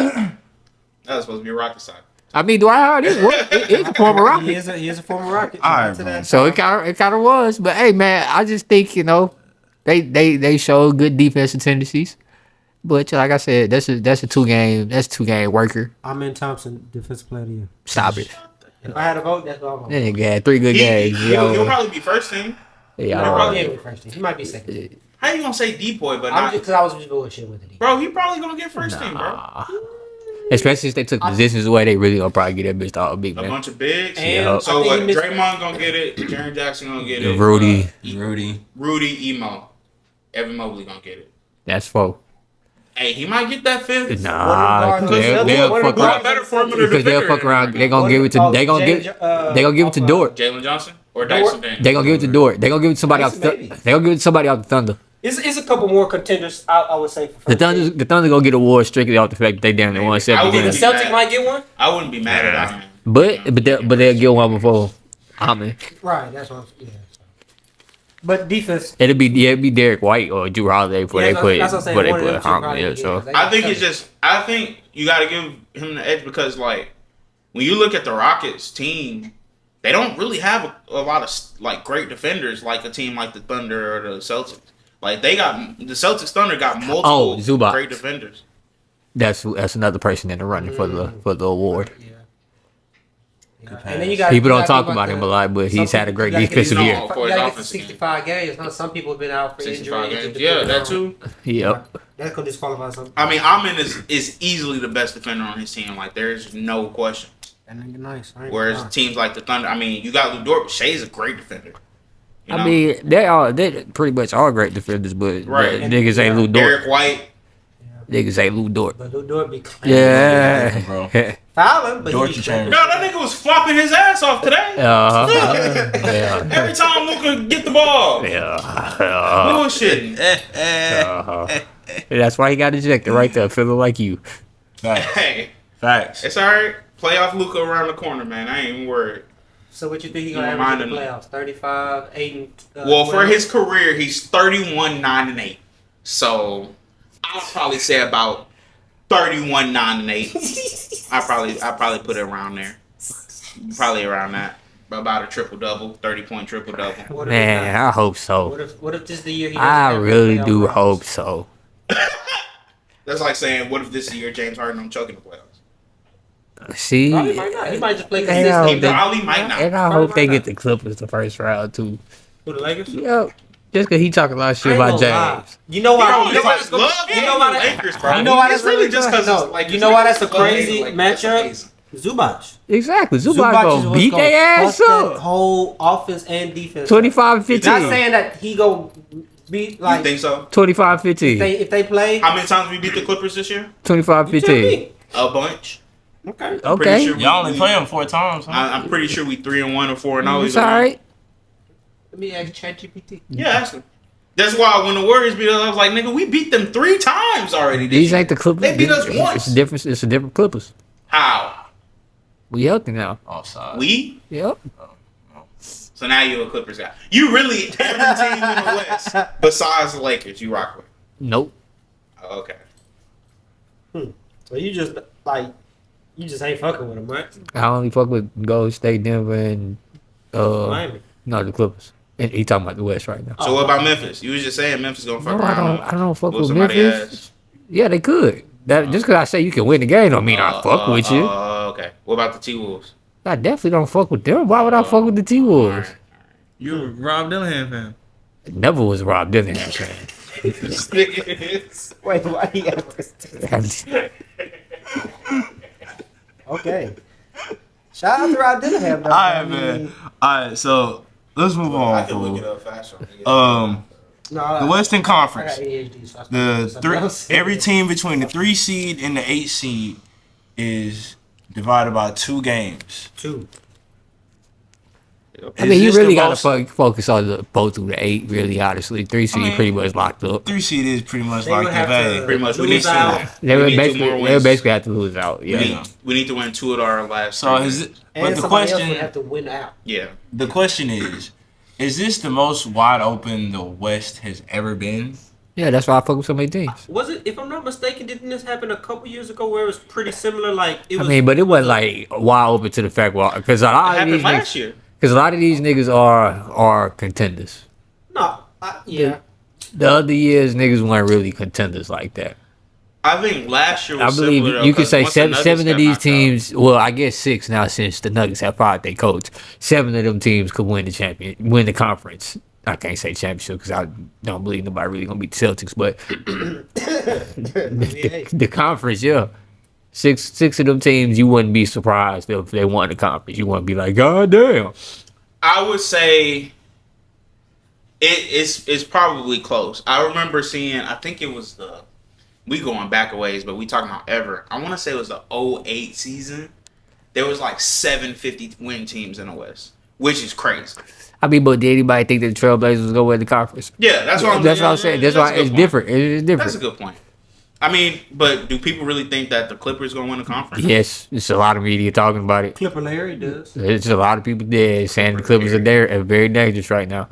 That was supposed to be a rocket side. I mean, Dwight Howard is a former Rocket. He is a former Rocket. All right, Shout out to bro. that. So it kind of was, but hey, man, I just think they showed good defensive tendencies, but like I said, that's a two game worker. Amen Thompson, defensive player of the year. Stop it. If I had a vote, that's what I'm That voting. nigga had 3 good games. He'll probably be first team. Yeah, I'll probably- give him first team. He might be second. How you gonna say D-boy, but I'm not? just because I was just bullshit with it. Bro, he probably gonna get first team, bro. especially if they took positions away, they really gonna probably get that bitch all big A man. bunch of bigs. And Yeah. So I think what? he missed- Draymond gonna get it. Jaren Jackson gonna get it. Rudy, Rudy, Emo, Evan Mobley gonna get it. that's 4. Hey, he might get that fifth. Nah, One of cause the they'll guards- fuck one of the around. guards- Better perimeter Because they'll defender fuck around. than They gonna give it to. They gonna give it to Dort. Jalen Johnson. Or Dyson Daniels? They gonna give it to Dort. They gonna give it to somebody out. Maybe. They gonna give it to somebody out the Thunder. It's a couple more contenders. I would say for The Thunder gonna get awards strictly off the fact that they down to Maybe. 170 I The wouldn't games. Celtics might get one. I wouldn't be mad at that, man. But they'll get one before. I mean, Right. That's what. Yeah. But defense. it'll be Derek White or Drew Holiday before they put that's what I'm saying. before they One of them put two Harmon probably in. get So it. They I got think Celtics. it's just. I think you got to give him the edge because, like, when you look at the Rockets team, they don't really have a lot of like great defenders like a team like the Thunder or the Celtics. Like the Celtics Thunder got multiple Zubac. great defenders. that's another person in the running for the award. Yeah. And then you got People you don't gotta talk think about him a the- lot, but some he's had a people- great you gotta get defensive to- year. For his You gotta get to offensive game. 65 games. Huh? Some people have been out for 65 injury. games. Yeah, that too. Yep. That could disqualify some. I mean, Amin is easily the best defender on his team. Like, there's no question. That nigga nice. I ain't Whereas gonna lie. teams like the Thunder, I mean, you got Lou Dort, but Shea's a great defender. You know? I mean, they pretty much all great defenders, but Right. niggas ain't Lou Dort. Derek White. Niggas ain't Lou Dort. But Lou Dort be Yeah. bro. fouling, but Dortch he be champion. No, that nigga was flopping his ass off today. Yeah. Every time Luka get the ball. Yeah. Bullshitting. That's why he got ejected right there, feeling like you. Facts. Hey, Facts. it's all right. Playoff Luka around the corner, man. I ain't even worried. So what you think he You gonna average in reminded the me. playoffs? 35, 8, and Well, for 12? his career, he's 31, 9, and 8. So I'll probably say about 31, 9, and 8. I probably put it around there. Probably around that. About a triple double, 30-point triple double. What if Man, it's not? I hope so. What if this is the year he doesn't I have really playoff do runs? hope so. That's like saying, what if this year James Harden don't choke in the playoffs? See, Probably might not. He might just play Yeah. consistent. He probably might not. and I hope they get the Clippers the first round too. Who, the Lakers? Yep. Just cause he talking a lot of shit I ain't about gonna lie. James. You know why? He You know always why? just love You know why? that- Lakers, bro. You know why It's that's really really just good? 'cause No, it's like you know why that's a it's like- crazy like- matchup? Zubac. Exactly. Zubac Zubac is gonna what's beat gonna their ass fuck that up. whole offense and defense. 25-15. Not saying that he go beat You like think so? 25-15. if they play. How many times we beat the Clippers this year? You tell 25-15. me. A bunch. Okay. I'm pretty Okay. sure Y'all only play him 4 times. Huh? I'm pretty sure we 3-1 or 4-0. It's all right. Let me ask ChatGPT. Yeah, ask him. That's why when the Warriors beat us, I was like, nigga, we beat them 3 times already. This These year. ain't the Clippers. They beat us once. It's a different. It's a different Clippers. How? We healthy now. Offside. We? Yep. So now you're a Clippers guy. You really every team in the West besides the Lakers you rock with. Nope. Oh, okay. So you just ain't fucking with him, right? I only fuck with Golden State, Denver, and Miami. no, the Clippers. And he talking about the West right now. So what about Memphis? You was just saying Memphis gonna fuck No, I around. don't fuck whoop with somebody Memphis. ass. Yeah, they could. That just because I say you can win the game don't mean I fuck with you. Okay. What about the T-Wolves? I definitely don't fuck with them. Why would I fuck with the T Wolves? You a Rob Dillingham fan. Never was Rob Dillingham fan. Wait, why he have to? Okay. Shout out to Rod Dillingham, though. All right, man. All right, so let's move on. Fool. up faster. The Western I got Conference. ADHD, so I The can't do something else. every team between the 3 seed and the 8 seed is divided by 2 games. 2. I mean, you Is this really the got to most- focus on the both through the 8, really, honestly. 3 seed mean- pretty much locked up. 3 seed is pretty much They like would the have bag. to Pretty much, we lose need to- out. They We would need 2 more wins. basically have to lose out. Yeah. Yeah. We need to win 2 of our last. So 3 is games. it? And But the somebody else question, would have to win out. Yeah. the question is this the most wide open the West has ever been? Yeah, that's why I fuck with so many teams. Was it, if I'm not mistaken, didn't this happen a couple years ago where it was pretty similar? Like it I was. mean, but it wasn't like wide open to the fact because a It lot of happened these last niggas, year. because a lot of these niggas are contenders. no, yeah. The other years, niggas weren't really contenders like that. I think last year I was believe similar, though, you could 'cause say once the Nuggets seven got of these knocked out- teams. Well, I guess 6 now since the Nuggets have fired their coach. 7 of them teams could win the conference. I can't say championship because I don't believe nobody really gonna beat the Celtics, but the conference, yeah. Six of them teams, you wouldn't be surprised if they won the conference. You wouldn't be like, God damn. I would say it's probably close. I remember seeing. I think it was we going back a ways, but we talking about ever. I want to say it was the 08 season. There was like 7 50 win teams in the West. which is crazy. I mean, but did anybody think that the Trailblazers was gonna win the conference? Yeah, that's what I'm saying. That's why it's different. It's different. That's a good point. I mean, but do people really think that the Clippers gonna win the conference? Yes, it's a lot of media talking about it. Clipper Larry does. There's a lot of people there saying the Clippers are very dangerous right now.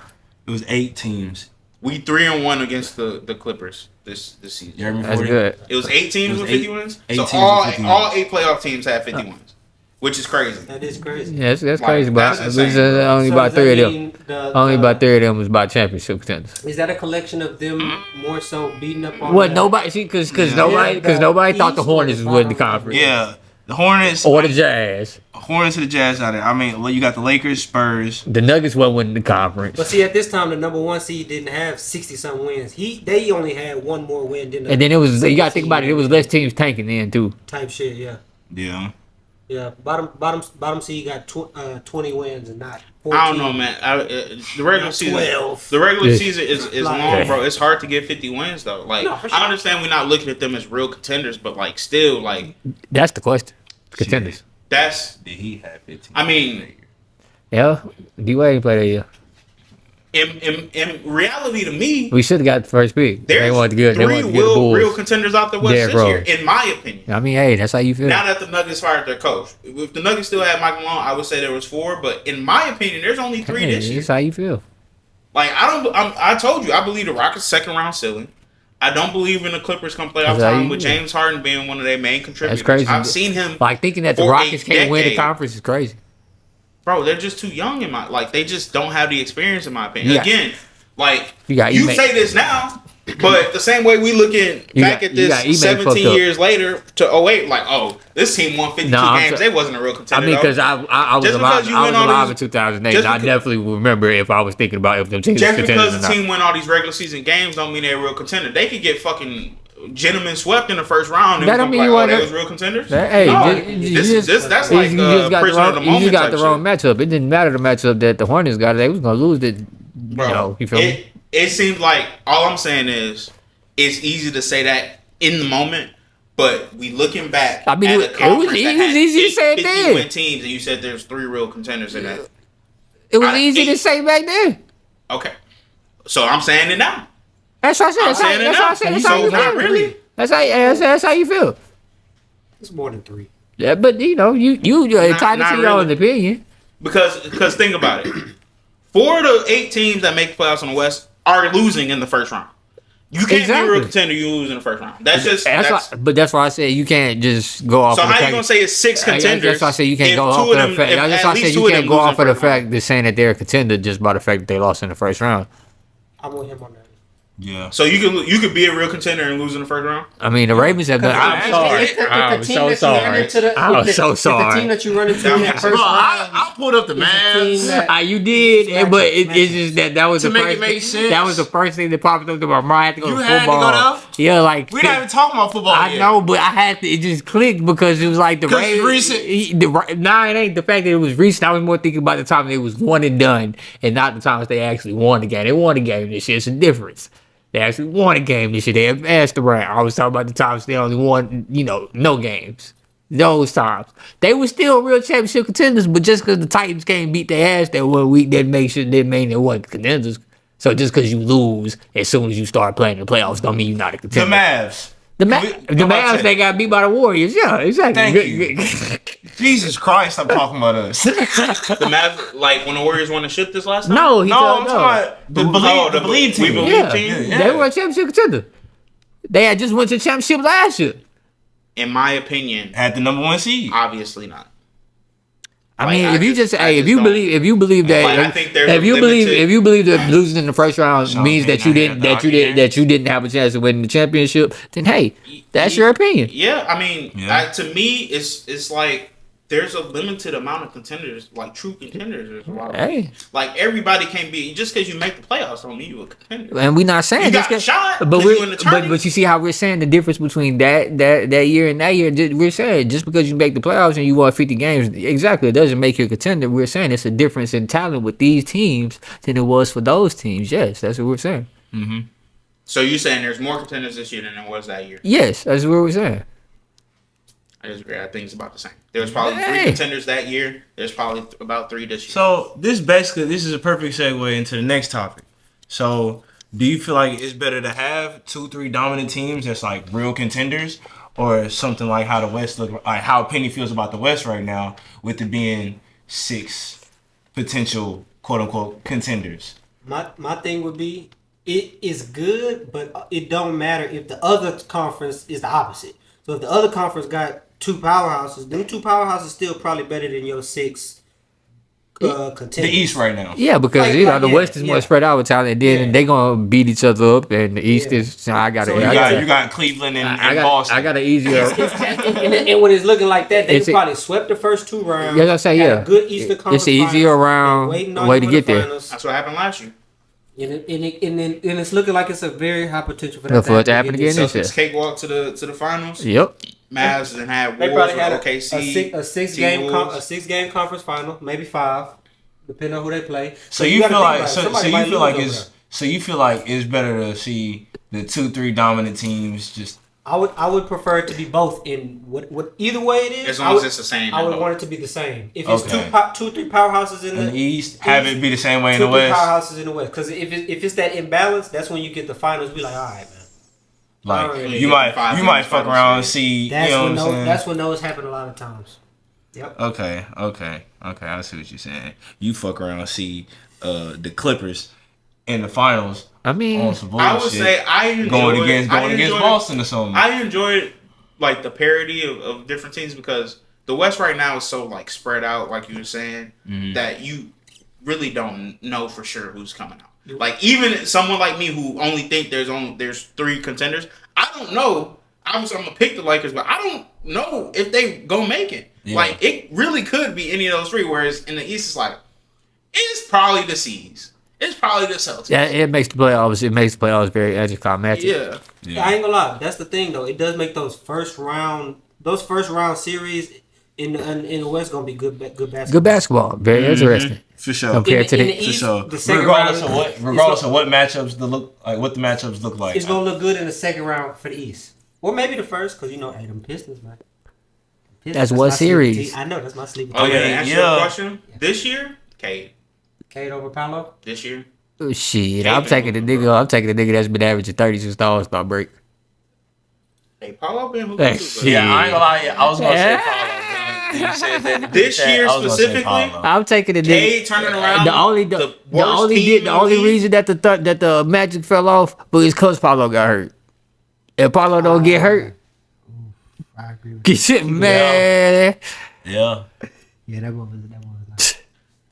It was 8 teams. We 3-1 against the Clippers this season. You heard me, That's 40? good. It was 8 teams with 50 wins. 8 So teams all with 50 all wins. 8 playoff teams had 50 wins, which is crazy. That is crazy. Yeah, that's Like, crazy. But that's insane, bro. only So about does that 3 of them. mean Only about 3 of them was about championship contenders. Is that a collection of them more so beating up on? Well, the- nobody see because Yeah. nobody thought the East or Hornets the would win the bottom? conference. Yeah, the Hornets Or the Jazz. Hornets to the Jazz out there. I mean, you got the Lakers, Spurs. The Nuggets wasn't winning the conference. But see, at this time, the number 1 seed didn't have 60-something wins. They only had one more win than the And then it was you gotta think about it. It was less teams tanking then too. type shit. Yeah, Yeah. yeah. Bottom seed got 20 wins and not 14. I don't know, man. The regular season, 12. the regular Yeah. season is Like- long, bro. It's hard to get 50 wins though. Like, No, for sure. I understand we're not looking at them as real contenders, but like, still, like, That's the question. Contenders. that's. Did he have 15? I mean, Yeah. D-Wade ain't played that year. in reality, to me, We should have got the first pick. They there's wanted to get. They 3 wanted to get the Bulls. real contenders out the West Derrick this year, Rose. in my opinion. I mean, hey, that's how you feel. Now that the Nuggets fired their coach, if the Nuggets still had Michael Malone, I would say there was 4. But in my opinion, there's only 3 Hey, this year. that's how you feel. Like, I told you, I believe the Rockets' second round ceiling. I don't believe in the Clippers come playoff That's how time you- with James Harden being one of their main contributors. crazy. I've seen him, Like thinking that the For a Rockets can't win the decade. conference is crazy. bro. They're just too young in my like. They just don't have the experience in my opinion. Yeah. Again, like You got you Ime. say this now, but the same way we looking You back got- at you got Ime this fucked 17 up. years later to 08, like, oh, this team won 52 No, I'm games. so- They wasn't a real I contender. mean, though. because I was Just alive. because you I win was all alive these- in 2008. just And I because- definitely remember if I was thinking about if them teams just was because contenders or the not. team win all these regular season games don't mean they're a real contender. They could get fucking gentlemen swept in the first round. And That we don't gonna be mean you like, wanna- they was real contenders. Hey, That's like prisoner of the you moment just got type the shit. wrong matchup. It didn't matter the matchup that the Hornets got. They was gonna lose it. Bro, You know, you feel me? it seems like all I'm saying is it's easy to say that in the moment, but we looking back. I mean, at it a was conference that had easy to say it 50 then. win teams, and you said there's 3 real contenders in that. It was I- easy to it- say back then. Okay, so I'm saying it now. That's what I said. I'm That's how saying it that's now. how I said. That's how So you not feel. really. That's how you feel. It's more than 3. Yeah, but you know, you entitled not to your own really. opinion. Because think about it. 4 of the 8 teams that make playoffs in the West are losing in the first round. You can't be a Exactly. real contender. You lose in the first round. That's just. But that's why I said you can't just go off. So of the how you fact- gonna say it's 6 contenders? That's why I said you can't if go 2 off of of them- the fact. if That's at why I least said 2 you of can't them go lose in off of the first round? fact that saying that they're a contender just by the fact that they lost in the first round. I'm with him on that. Yeah. So you could be a real contender and lose in the first round. I mean, the Ravens have done. I'm sorry. If the I'm team so that you run sorry. into the- I'm if the- so if sorry. The team that you run into in that Bro, first round. I pulled up the is a team that- You did, Smack but it, it's just that was To the make first it make sense. That was the first thing that popped up to my mind. I had to go You to had to go football. there? Yeah, like We're not even talking about football I yet. know, but I had to. It just clicked because it was like the 'Cause it's Ravens. recent. Nah, it ain't the fact that it was recent. I was more thinking about the time they was one and done, and not the times they actually won the game. They won a game this year. It's a difference. They actually won a game this year. They advanced around. I was talking about the times they only won, no games. Those times they were still real championship contenders, but just because the Titans can't beat their ass that 1 week, didn't mean they weren't contenders. So just because you lose as soon as you start playing the playoffs, don't mean you're not a The contender. Mavs. The Go about Mavs, that. they got beat by the Warriors. Yeah, exactly. Thank Good- you. good. Jesus Christ, I'm talking about us. The Mavs, like when the Warriors won the shit this last time. No, he No, told I'm no. talking about the Believe team. We Believe Yeah, team. Yeah. they were a championship contender. They had just went to the championship last year. In my opinion, Had the number 1 seed. obviously not. I Like, mean, I if you just- just, I hey, just don't- if you believe that, Like, I think there's if a you limited- believe that losing in the first round So, means man, that you I didn't had that to you didn't argue that you didn't have a chance to win the championship, then hey, that's your opinion. Yeah, I mean, Yeah. to me, it's like there's a limited amount of contenders, like true contenders. There's a lot of Hey, like everybody can't be just because you make the playoffs don't mean you a contender. and we're not saying You just got 'cause- shot, but 'cause we're, you in the tournament. but you see how we're saying the difference between that year and that year. We're saying just because you make the playoffs and you won 50 games, exactly, it doesn't make you a contender. We're saying it's a difference in talent with these teams than it was for those teams. Yes, that's what we're saying. So you saying there's more contenders this year than there was that year? Yes, that's what we're saying. I disagree. I think it's about the same. There was probably 3 contenders that year. There's probably about 3 this year. So this is a perfect segue into the next topic. So do you feel like it's better to have 2-3 dominant teams that's like real contenders, or something like how the West look, like how Penny feels about the West right now, with it being 6 potential quote unquote contenders? My thing would be, it is good, but it don't matter if the other conference is the opposite. So if the other conference got 2 powerhouses, them 2 powerhouses still probably better than your 6 contenders. The East right now. Yeah, because the West is more spread out with talent, and then they gonna beat each other up, and the East is. So I got You got Cleveland and Boston. I got an easier. and when it's looking like that, they probably swept the first 2 rounds. Yeah, I say had a good Eastern Conference. It's an easier round way to get there. Finals. That's what happened last year. And it's looking like it's a very high potential for For that it to happen again this year. Celtics cakewalk to the finals. Yep. Mavs and had They wars probably with had OKC. a 6-game conference final, maybe 5, depending on who they play. So you feel like it's better to see the 2-3 dominant teams just. I would prefer it to be both in what either way it is. As long as it's the same. I would want it to be the same. If it's Okay. 2-3 powerhouses in the East, have it be the same way in the 2-3 West. powerhouses in the West. Because if it's that imbalance, that's when you get the finals. Be like, all right, man. Like Alright. you might fuck around and see. That's you know when what I'm saying? that's when those happen a lot of times. Yep. Okay. I see what you're saying. You fuck around and see the Clippers in the finals. I mean, on some I would bullshit, say I enjoyed going against Boston or something. I enjoyed like the parity of different teams, because the West right now is so like spread out, like you were saying, that you really don't know for sure who's coming out. Like even someone like me who only think there's 3 contenders, I don't know. Obviously, I'm gonna pick the Lakers, but I don't know if they gonna make it. Yeah. Like it really could be any of those 3. Whereas in the East, it's like it's probably the C's. It's probably the Celtics. yeah, it makes the playoffs. It makes the playoffs very anticlimactic. Yeah. I ain't gonna lie. That's the thing, though. It does make those first round series in the West gonna be good basketball. Good basketball. Very interesting. For sure. Compared to in the the East, For sure. the second Regardless round, of what matchups what the matchups look like. it's gonna look good in the second round for the East, or maybe the first, because hey, them Pistons, man. That's what my sleeper series. team. I know that's my sleeper. Oh team. yeah. Answer your question. This year, Cade. Cade over Paolo. This year. Oh, shit, I'm taking the nigga that's been averaging 30 since the All-Star break. Hey, Paolo been hooping too. Shit. But Yeah, I ain't gonna lie. I was gonna say Yeah. Paulo. Then you said that. This year I was gonna say specifically, Paulo. I'm taking the Cade nigga. turning around. The worst only team reason that the Magic fell off was because Paulo got hurt. If Paulo don't get hurt, I agree with get shit, man. Yeah. Yeah, that one was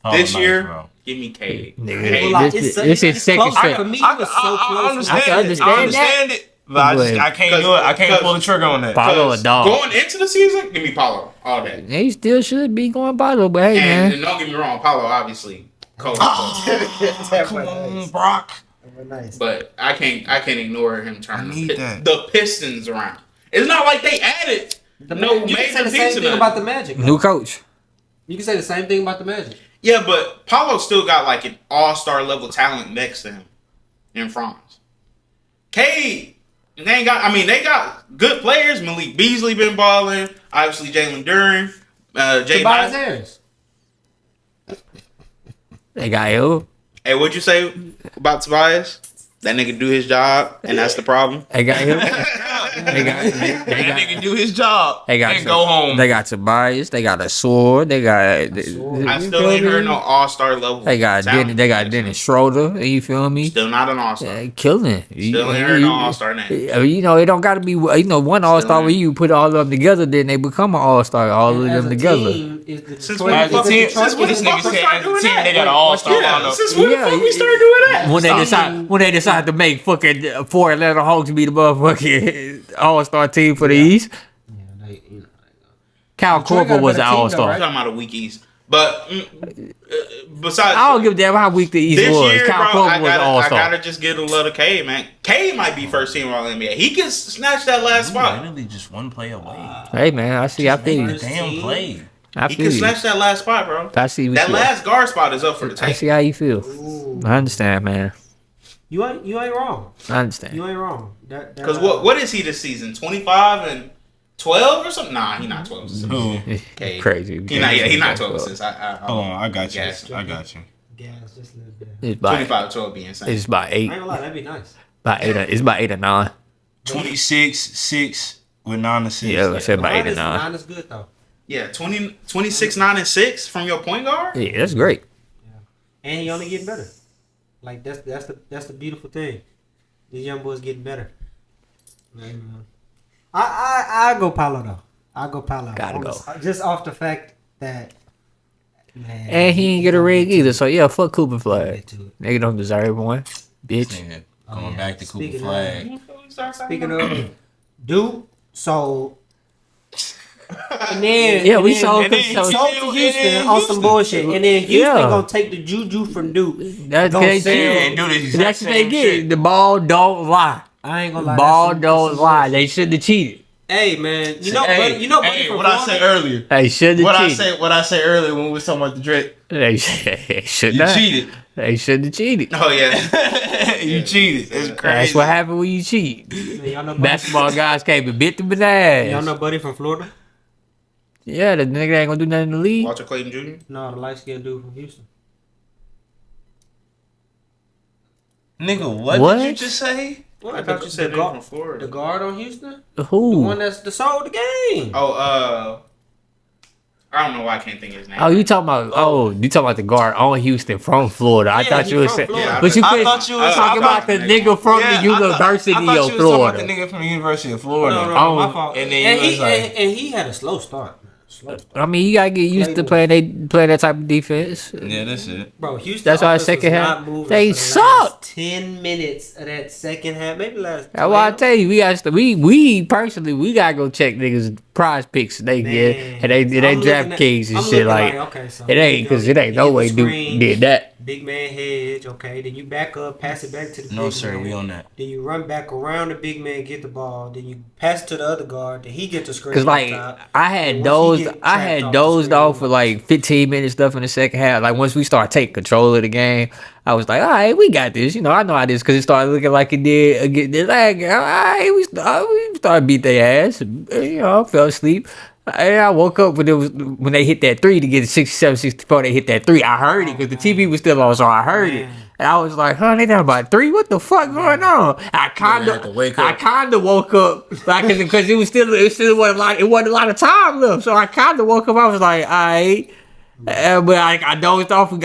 Paulo This nice, year, bro. give me Cade. Nigga, Cade. this is second close. straight. For me, I it was so close. I can understand it, but I can't do it. I can't pull the trigger on that. Paulo a dog. Going into the season, give me Paulo all day. He still should be going Paulo, but hey, And man. don't get me wrong, Paulo obviously cold. Come on, Brock. Nice. But I can't ignore him turning need that. the Pistons around. It's not like they added You no can say major the same piece of thing nothing. about the Magic. New coach. You can say the same thing about the Magic. Yeah, but Paulo still got like an all-star level talent next to him in France. Cade, they got good players. Malik Beasley been balling. Obviously, Jalen Duren. Jay Tobias Myers. Harris. They got you. Hey, what'd you say about Tobias? That nigga do his job, and that's the problem. They got him. That nigga do his job They got and go home. They got Tobias. They got a sword. They got. I still ain't heard no all-star level. They got talent. Dennis Schroeder. You feel me? Still not an all-star. Killing. Still ain't heard no all-star name. It don't got to be. One all-star where you put all of them together, then they become an all-star. All of As them a together. team, is the Since Detroit- when As a team, Since when this the nigga fuck we said start as a doing team that? they got an all-star Yeah, lineup. since when the Yeah, fuck we start doing that? When they decide to make fucking 4 Atlanta Hawks be the motherfucking all-star team for the East. Yeah, Kyle Detroit got Korver a was better an team, all-star. though, I'm right? talking about a weak East. But besides, I don't give a damn how weak the East this was. year, Kyle bro, Korver was an I all-star. gotta just give a love to K, man. K might be first team All NBA. He can snatch that last spot. Literally just one play away. Hey man, I see. I feel you. Damn play. I He feel can you. snatch that last spot, bro. I see. What That you last guard spot is up for the I take. see how you feel. Ooh. I understand, man. You ain't wrong. I understand. You ain't wrong. Because what is he this season? 25 and 12 or something. Nah, he not 12 assists. Who? Okay. Crazy. He not 12 assists. Hold on, I got you. Yes. I got you. Gas just a little bit. It's about 25-12 be insane. it's about I 8. ain't gonna lie, that'd be nice. It's about 8 or 9. 26, 6 with 9 assists. Yeah, I said about 8 or 9. Nine is good though. Yeah, 26, 9, and 6 from your point guard. Yeah, that's great. And he only getting better. Like that's the beautiful thing. These young boys getting better. Man. I go Paolo though. I go Paolo. Gotta go. Just off the fact that man. And he ain't get a ring either, so yeah, fuck Cooper Flag. Get to it. Nigga don't deserve one, bitch. Nigga, Oh, going yeah. back to Cooper Speaking Flag. Speaking of Duke, so and then Yeah, we and sold then- then- so, sold to Houston on some bullshit, and then Houston Yeah. gonna take the juju from Duke. that's Gonna they say do. and do the exact That's what they same get. shit. The ball don't lie. I ain't gonna lie. Ball that's don't some lie. bullshit. They shouldn't have cheated. Hey man, you know, Hey, buddy, buddy hey, from what I said Florida. earlier. They shouldn't have cheated. What I said earlier when we was talking about the Drake. They should You not. cheated. They shouldn't have cheated. Oh yeah. You cheated. It's crazy. That's what happened when you cheat. Man, y'all know buddy, Basketball guys came and bit them in the y'all ass. know buddy from Florida? Yeah, the nigga ain't gonna do nothing in the league. Walter Clayton Jr. No, the light skinned dude from Houston. Nigga, what What? did you just say? What? I thought you said they from Florida. The guard on Houston, the Who? one that's the sold the game. Oh, I don't know why I can't think of his name. Oh, you talking about the guard on Houston from Florida. I Yeah, thought he you were from saying, Florida. but you I couldn't thought you was talking about the nigga from the University I thought of you was talking Florida. about the nigga from the University of Florida. No, Oh, my fault. and then you was like- and he had a slow start. Slow start. I mean, you gotta get used to playing that type of defense. Yeah, that's it. Bro, Houston. That's why offense second was half, not moving they for the last sucked. 10 minutes of that second half, maybe last. That's why I 12. tell you, we personally we gotta go check niggas prize picks they get Man. and they I'm draft looking at- kings and I'm shit looking like okay, so it ain't because it ain't no way Duke did that. Big man hedge, okay. Then you back up, pass it back to the No, big sir, man. we on that. Then you run back around the big man, get the ball. Then you pass it to the other guard. Then he gets the screen. Cause like on top. I had And once he dozed, get I trapped had off the dozed screen, off for like 15 minutes left in the second half. Like once we started taking control of the game, I was like, all right, we got this. You know, I know how this because it started looking like it did again. Like, all right, we started beat their ass. You know, I fell asleep. And I woke up when they hit that 3 to get 67, 64. They hit that 3. I heard it because the TV was still on, so I heard it. And I was like, huh, they down by 3? What the fuck going on? I had to wake up. kind of woke up like because it still wasn't a lot of time left. So I kind of woke up. I was like, all right. But I dozed off and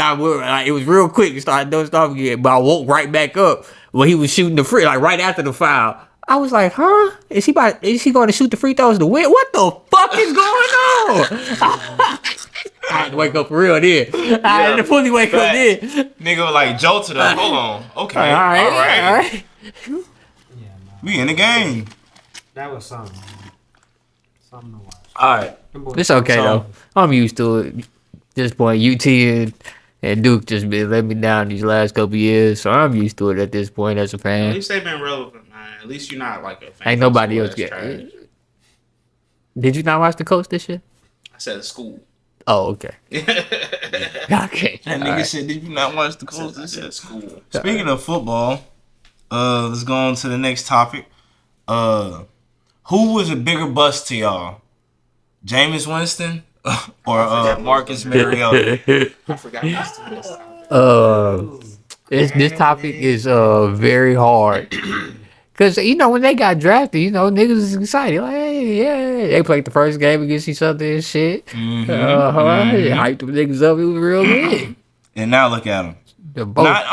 it was real quick. It started dozed off again. But I woke right back up when he was shooting the free, like right after the foul. I was like, huh? Is he going to shoot the free throws to win? What the fuck is going on? I had to wake up for real then. I had to fully wake up then. Nigga was like jolted up. Hold on. Okay. All right. Yeah, no, We in the game. that was something. Man. Something to watch. All right. Them boys- It's okay So- though. I'm used to it. At this point, UT and Duke just been letting me down these last couple years, so I'm used to it at this point as a At fan. least they've been relevant, man. At least you're not like a fan. Ain't of nobody school else that's get. trash. Did you not watch the coach this year? I said school. Oh, okay. Okay. That nigga said, "Did you not watch the Colts?" I said school. Speaking of football, let's go on to the next topic. Who was a bigger bust to y'all, Jameis Winston or Marcus Mariota? I forgot this. This topic is very hard. Cause you know when they got drafted, you know niggas is excited. Like, hey, yeah, they played the first game against each other and shit. Hyped them niggas up. It was real good. And now look at them. The both. Not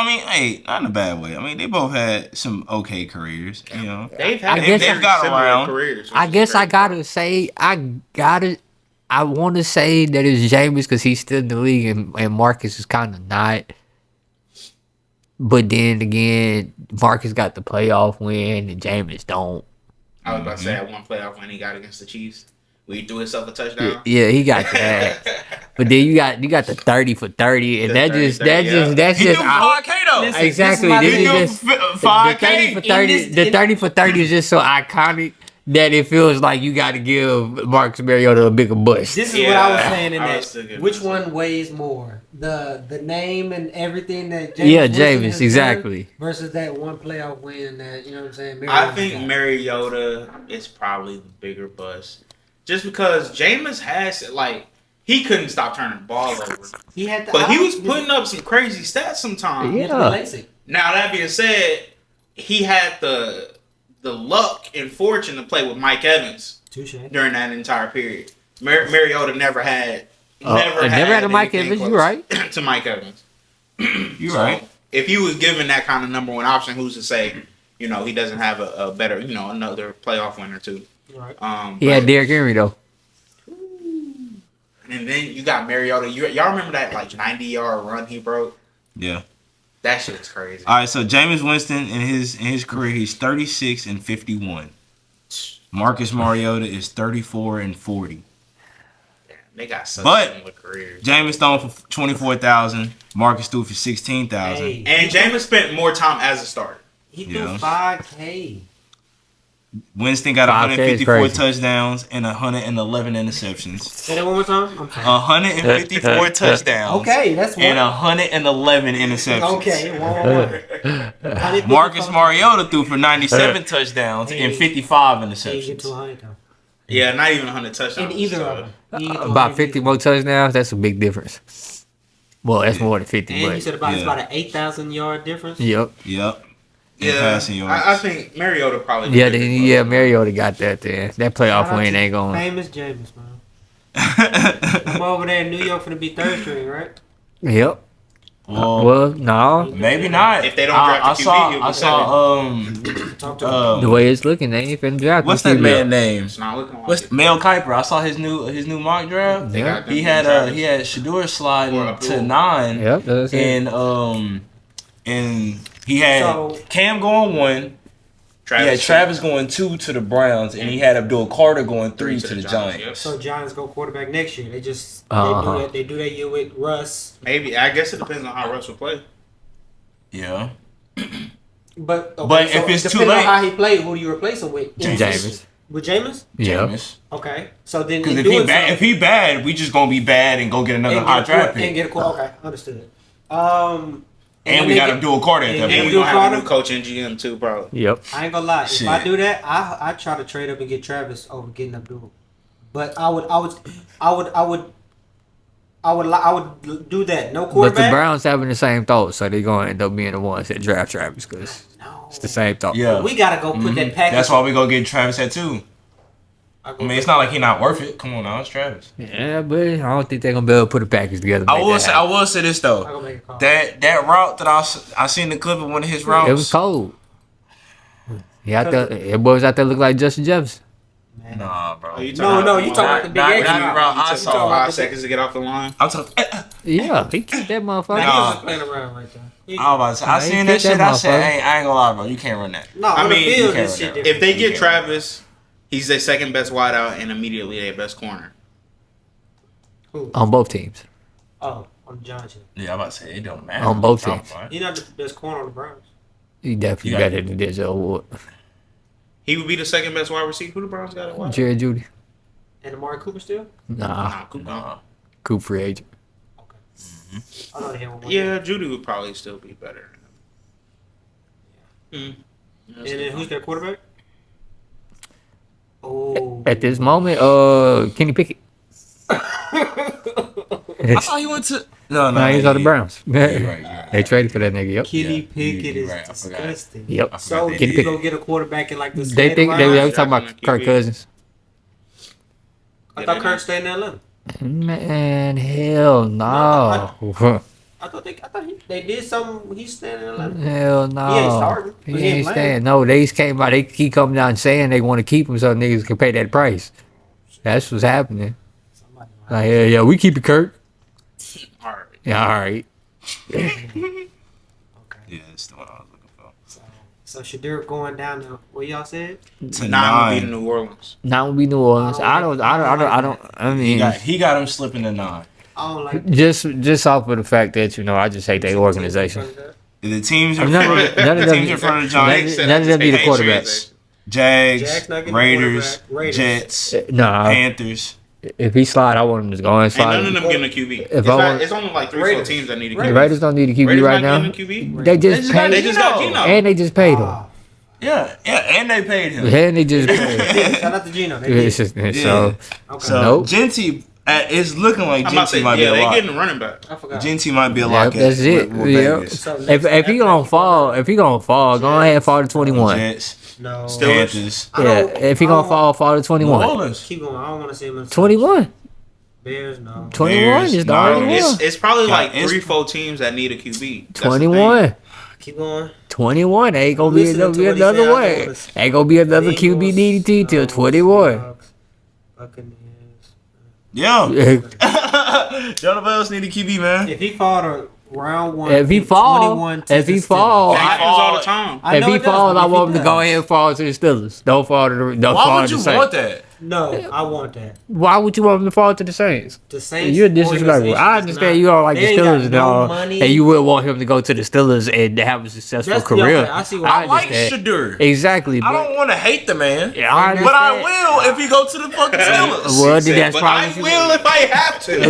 in a bad way. I mean, they both had some okay careers. You know, They've I had guess they've got similar around. careers. I guess I gotta say I want to say that it's Jameis because he's still in the league and Marcus is kind of not. But then again, Marcus got the playoff win and Jameis don't. I was about to say that one playoff when he got against the Chiefs, where he threw himself a touchdown. Yeah, he got that. But then you got the 30 for 30, and The that's 30, just 30, that's He just threw 5K though. Listen, exactly. this is This He is threw just 5K. the 30 for 30 is just so iconic that it feels like you got to give Marcus Mariota a bigger bust. This is Yeah, what I was saying in I that. was thinking Which the same. one weighs more? the name and everything that Jameis Yeah, Winston Jameis, has exactly. done versus that one playoff win that, you know what I'm saying? I think Mariota is probably the bigger bust. Just because Jameis has, like, he couldn't stop turning the ball over. he had the But he was putting up some crazy stats sometimes. Yeah. Now, that being said, he had the luck and fortune to play with Mike Evans Touche. during that entire period. Mariota never had Never had a Mike anything Evans. You right. close to Mike Evans. You're So, right. if he was given that kind of number one option, who's to say, you know, he doesn't have a better, you know, another playoff winner too. Right. He had Derrick Henry though. And then you got Mariota. Y'all remember that like 90-yard run he broke? Yeah. That shit was crazy. All right, so Jameis Winston in his career, he's 36-51. Marcus Mariota is 34-40. They got such But- similar careers. Jameis thrown for 24,000. Marcus threw for 16,000. Hey, And Jameis spent more time as a starter. he threw Yeah. 5K. Winston got 5K is 154 crazy. touchdowns and 111 interceptions. Say that one more time. I'm sorry. 154 touchdowns. Okay, that's one. And 111 interceptions. Okay, one. Marcus Mariota threw for 97 touchdowns and 55 He didn't get to interceptions. 100 though. Yeah, not even 100 touchdowns. In either so- of them. He didn't get to About 100 50 either. more touchdowns. That's a big difference. Well, that's more than 50, And you but said it's Yeah. about an 8,000 yard difference. yep. Yep. In Yeah, passing yards. I think Mariota probably. Yeah, Mariota got that there. That playoff Shout out win to ain't going. Famous Jameis, man. I'm over there in New York finna be third string, right? Yep. well, Well, no. maybe not. If they don't draft a I QB, saw, he'll I be saw, Talk to him. The way it's looking, they ain't finna draft. what's him. that man name? It's not looking like What's it. Mel Kiper? I saw his new mock draft. They got them He had Travis. he had Shador sliding Or to Abdul. 9, Yep, that's it. and he had So- Cam going 1. He had Travis going 2 to the Browns, and he had Abdul Carter going 3 to the Giants. Yep. So Giants go quarterback next year. They just Uh-huh. they do that year with Russ. Maybe. I guess it depends on how Russ will play. Yeah. But But if it's too depending late- on how he played, who do you replace him with? Jameis. With Jameis? Yeah. Jameis. Okay. So then Because in if he doing bad, so- if he bad, we just gonna be bad and go get another and high get a draft quarter- and pick. get a quarter. Okay, understood. And when we they got get- Abdul Carter at that and And point. we Abdul gonna have a Carter? new coach and GM too, probably. Yep. I ain't gonna lie. Shit. If I do that, I try to trade up and get Travis over getting Abdul. But I would do that. No But the quarterback. Browns having the same thought, so they're going to end up being the ones that draft Travis because No. it's the same thought. Yeah. We gotta go put that package. That's why we go get Travis at 2. I I mean, it's not like he not worth it. Come on now, it's Travis. Yeah, but I don't think they're going to be able to put a package together. and I make will that say, happen. this I though. gonna make a call. That route that I seen the clip of one of his routes. It was cold. Yeah, I thought it boys out there look like Justin Jefferson. Man. Nah, bro. Oh, you No, talking you about talking about the big not- X not route. route. You I talking saw about 5 the- seconds to get off the line. I'm talking. Yeah, he kicked that motherfucker. Nah, he Nah. was playing around right there. He- I was about to say, I Nah, he seen that kicked that shit. I said, motherfucker. hey, I ain't gonna lie, bro. You can't run that. No, I on mean, the you field, can't this run shit that. different. If they get Travis, he's their second best wideout and immediately their best corner. Who? On both teams. Oh, on the Giants. Yeah, I'm about to say it don't matter. On both Top teams. five. He's not the best corner on the Browns. He definitely You got- better than Denzel Ward. He would be the second best wide receiver. Who the Browns got at wide? Jerry Judy. And Amari Cooper still? Nah, Nah, Cooper. Nah. Coop free agent. I know they had one more. Yeah, Judy would probably still be better. And then who's their quarterback? Oh. At this moment, Kenny Pickett. I thought he went to. No, Nah, he's on the Browns. You're right. You're right. They traded for that nigga. Yep. Kenny Yeah, Pickett you're is right, I forgot. disgusting. Yep. So Kenny did you Pickett. go get a quarterback in like this? They think they later was talking Drafting about a Kirk QB. Cousins. I thought Kirk stayed in Atlanta. Man, hell no. I thought they did something. He's staying in Atlanta. Hell no. He ain't starting. He He ain't ain't playing. staying. No, they just came out. They keep coming down saying they want to keep him so niggas can pay that price. That's what's happening. Somebody Like, yeah, we keep it, Kirk. All right. Yeah, all right. Okay. Yeah, that's the one I was looking for. So Shadur going down to what y'all said? To Nine would be 9. New Orleans. Now would be New Orleans. I mean, He got him slipping to 9. I don't like just off of the fact that I just hate their organization. The teams in None front, of none the of them- teams in front of the Giants, None of them be the quarterbacks. Jack's Jags, not getting Raiders, quarterback. Raiders. Jets, Nah, Panthers. If he slide, I want him to go and Ain't slide. none of them getting a QB. If It's, I not, want- it's only like 3-4 teams that need a QB. The Raiders don't need a QB Raiders right not now. getting a QB. They just paid. They just got Geno. And they just paid him. Yeah, and they paid him. And they just paid. Shout out to Gino. They It's did. just- So Okay. So Nope. Genty, it's looking like I'm about to Genty say, might be yeah, a they lock. getting a running back. I forgot. Genty might be a Yep, lock. that's it. With Yep. Vegas. So if he gonna fall, go ahead and fall to 21. Jets, no, Still- Panthers, I Yeah, don't- if he I gonna don't- fall to New 21. Orleans. Keep going. I don't want to see him in 21. Bears. No. 21 Bears, is the no, only it's- one. It's probably like it's- 3-4 teams that need a QB. That's the thing. 21. Keep going. 21. Ain't gonna be Listening to what he another said, I way. know it's Ain't gonna be another QB DDT till 21. Buccaneers. Yeah. Jonathan Bells need a QB, man. If he fall to round one, If he pick fall, 21 to if he the fall, Steelers. That happens all the time. I if know he it does, falls, but I if want him he to go does- ahead and fall to the Steelers. Don't fall to the. Don't Why fall would to you the want Saints. that? No, I want that. Why would you want him to fall to the Saints? The Saints. You're disrespectful. organization I is understand not- you don't like they the ain't got Steelers and no all, money. and you would want him to go to the Steelers and have a successful That's- career. okay, I see what- I like understand. Shadur. Exactly. I But, don't want to hate the man, yeah, I but I understand. will if he go to the fucking Steelers. Well, He then said, that's but probably I what you- will if I have to.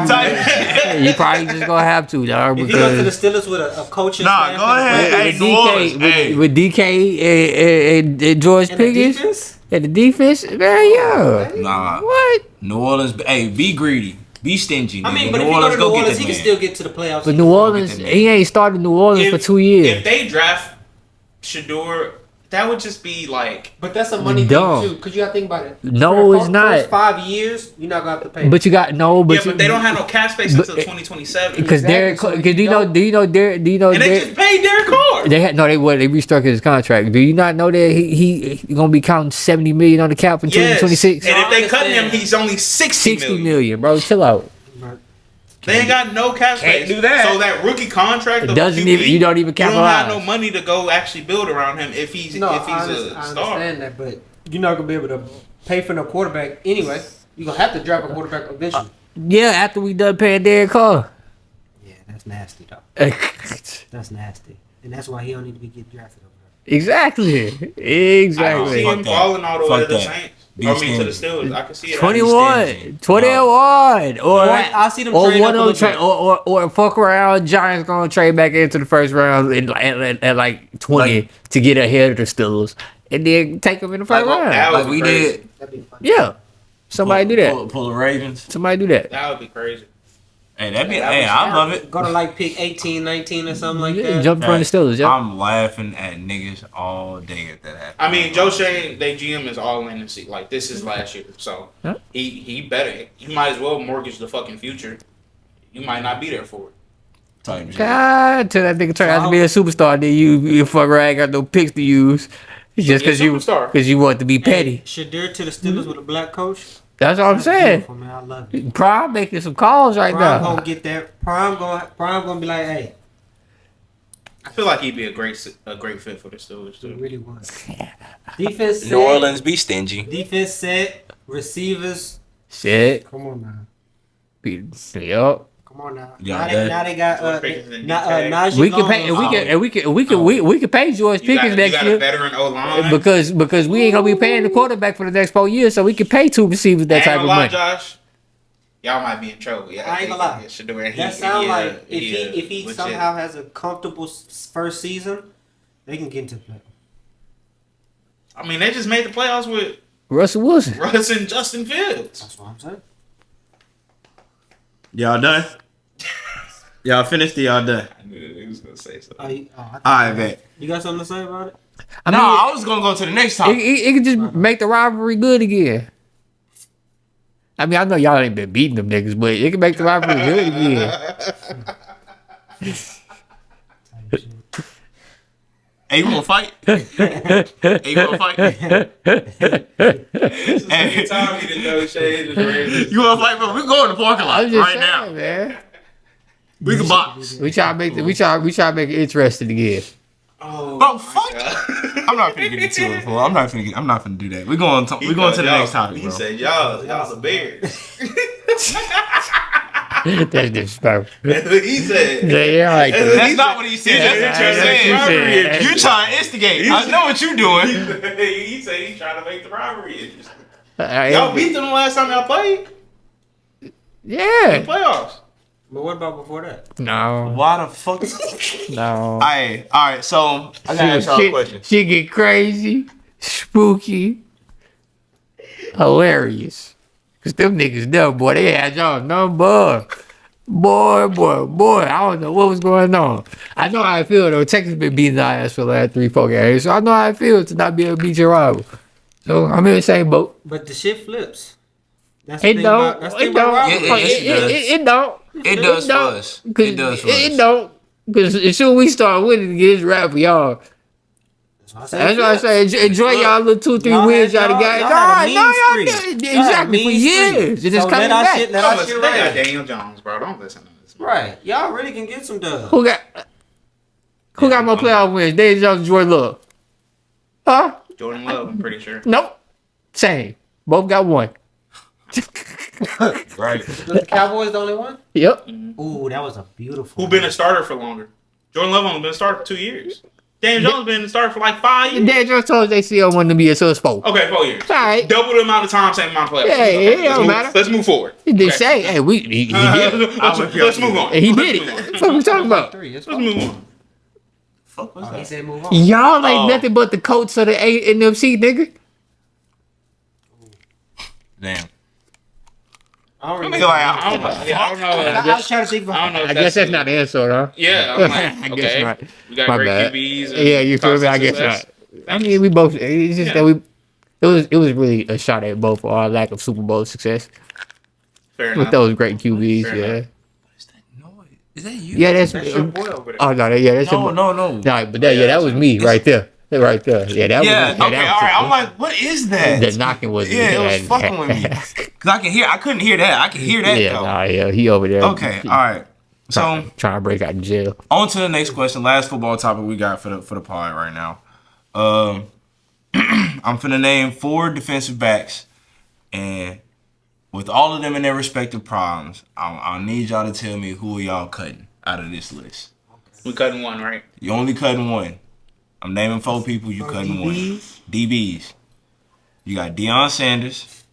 Type- You probably just gonna have to, dog. If he go to the Because Steelers with a coaching Nah, staff go and- ahead. Hey, with New Orleans, hey. with DK and George and the Pickens defense. and the defense, man, yeah. Nah, What? New Orleans. Hey, be greedy, be stingy. I mean, nigga. but New if he go Orleans, to New get Orleans, that he can man. still get to the playoffs. But New Orleans, that he ain't started New Orleans for 2 years. If they draft Shador, that would just be like. But that's a money Dumb. thing too, because you got to think about it. No, For the it's not. First 5 years, you're not gonna have to pay. But you got no, but Yeah, but they don't have no cap space but- until 2027. because Derek. Exactly, so Because you don't- do you know And they Derek? just paid Derek Carr. They had no. They restructured his contract. Do you not know that he gonna be counting 70 million on the cap in Yes. 2026? And if they cut him, understand. he's only 60 60 million. million, bro. Chill out. They ain't got no cap space. Can't do that. So that rookie contract It doesn't even- you don't even You don't capitalize. have no money to go actually build around him if he's no, a I star. understand that, but you're not gonna be able to pay for no quarterback anyway. You're gonna have to draft a quarterback eventually. Yeah, after we done paying Derek Carr. Yeah, that's nasty, though. exactly. That's nasty, and that's why he don't need to be getting drafted over there. Exactly. I don't see Exactly. Fuck him that. falling all the way Fuck to the that. Saints. Be I mean to the stingy. Steelers. I can see it. 21, 21, or I see them or trade one up a of little trade, bit. or fuck around. Giants gonna trade back into the first round at like 20 to get ahead of the Steelers, and then take them in the first round. that would Like be we crazy. did. That'd be fun. Yeah, somebody do that. Pull the Ravens. Somebody do that. That would be crazy. Hey, that'd be. That'd Hey, be I smart. love it. Go to like pick 18, 19 or something like Yeah, that. jump in front of the Steelers. Yeah. I'm laughing at niggas all day if that happens. I mean, Joe Shane, they GM is all in the seat. Like this is last year, so Huh? he better. You might as well mortgage the fucking future. You might not be there for it. Type shit. God, till that nigga turn out to be a superstar, then you fuck around, ain't got no picks to use, just Be a because superstar. you want to be petty. Shadur to the Steelers with a black coach. That's what I'm saying. Beautiful, man. I love it. Prime making some calls right Prime now. gonna get that. Prime gonna be like, hey, I feel like he'd be a great fit for the Steelers he too. really was. Defense set. New Orleans be stingy. Defense set. Receivers. Shit. Come on now. Yup. Come on now. Yeah, now, that- now they got George Pickens and now, DK. Najee We can Long pay, and is- we can pay George You got, Pickens you next got a year veteran O line. because we ain't gonna be paying the quarterback for the next 4 years, so we can pay 2 receivers that type of lie, money. Josh. Y'all might be in trouble. Yeah, I ain't gonna lie. That sound like if he legit. somehow has a comfortable first season, they can get into the playoffs. I mean, they just made the playoffs with Russell Wilson. Russ and Justin Fields. That's what I'm saying. Y'all done? Y'all finished or y'all done? I knew he was gonna say something. I bet. You got something to say about it? I No, mean, I was gonna go to the next topic. it could just make the rivalry good again. I mean, I know y'all ain't been beating them niggas, but it can make the rivalry good again. Hey, you wanna fight? Hey, you wanna fight? This is the time he didn't know Shade is ready. You wanna fight, bro? We go in the parking lot I'm just right saying, now. man. We can box. We try to make it interesting again. Oh, Bro, my fuck. God. I'm not finna get into it, fool. I'm not finna do that. We going to the next topic, He bro. said, y'all the Bears. That's disrespectful. That's what he said. Yeah, like that. That's not what he said. That's what you said. You trying to instigate. I know what you doing. He said he's trying to make the rivalry interesting. Y'all beat them the last time y'all played? Yeah. Playoffs. But what about before that? No. Why the fuck? No. All right. So I gotta ask y'all a question. She get crazy, spooky, hilarious. Cause them niggas know, boy, they had y'all number. Boy. I don't know what was going on. I know how I feel though. Texas been beating our ass for the last 3-4 games. So I know how I feel to not be able to beat your rival. So I'm in the same boat. But the shit flips. That's It don't. It don't. It don't. It does for us. It does for us. It don't. Because as soon as we start winning, it's rap for y'all. That's why I say enjoy y'all little 2-3 wins y'all got. Y'all did exactly for years. It just coming back. They got Daniel Jones, bro. Don't listen to this. Right. Y'all really can get some dubs. Who got more playoff wins? Daniel Jones and Jordan Love. Huh? Jordan Love, I'm pretty sure. Nope. Same. Both got one. Right. The Cowboys the only one? Yep. Ooh, that was a beautiful. Who been a starter for longer? Jordan Love only been a starter for 2 years. Daniel Jones been a starter for like 5 years. Daniel Jones told us they still wanted to be a sport. Okay, 4 years. All right. Double the amount of time, same amount of playoffs. Yeah, it don't matter. Let's move forward. He did Okay. say, hey, he did it. Let's move on. He Let's did move on. it. What we talking about? Let's move on. Fuck was He that? said move on. Y'all ain't Oh. nothing but the coats of the NFC, nigga. Damn. I don't Nigga, remember. like, I don't know. I don't know. I was trying to think. I don't know. If I guess that's not the answer, huh? Yeah, I'm like, I okay. guess not. We got My great bad. QBs. And Yeah, you feel me? I toxic guess success. not. I mean, we both. It's just Yeah. that it was really a shot at both for our lack of Super Bowl success Fair with enough. those great QBs. Fair Yeah, enough. What's that noise? Is that you? yeah, that's. That's your boy over there. Oh no, yeah, that's No. Nah, but that was me right there. Right there. Yeah, that Yeah. was me. Okay. All right. I'm like, what is that? The knocking was Yeah, it was fucking with me. Cause I couldn't hear that. I could hear that Yeah, though. nah, yeah, he over there. Okay. All right. So trying to break out of jail. on to the next question. Last football topic we got for the pod right now. I'm finna name 4 defensive backs, and with all of them in their respective problems, I'll need y'all to tell me who are y'all cutting out of this list. We cutting one, right? You only cutting one. I'm naming 4 people. You cutting one. DBs. You got Deion Sanders,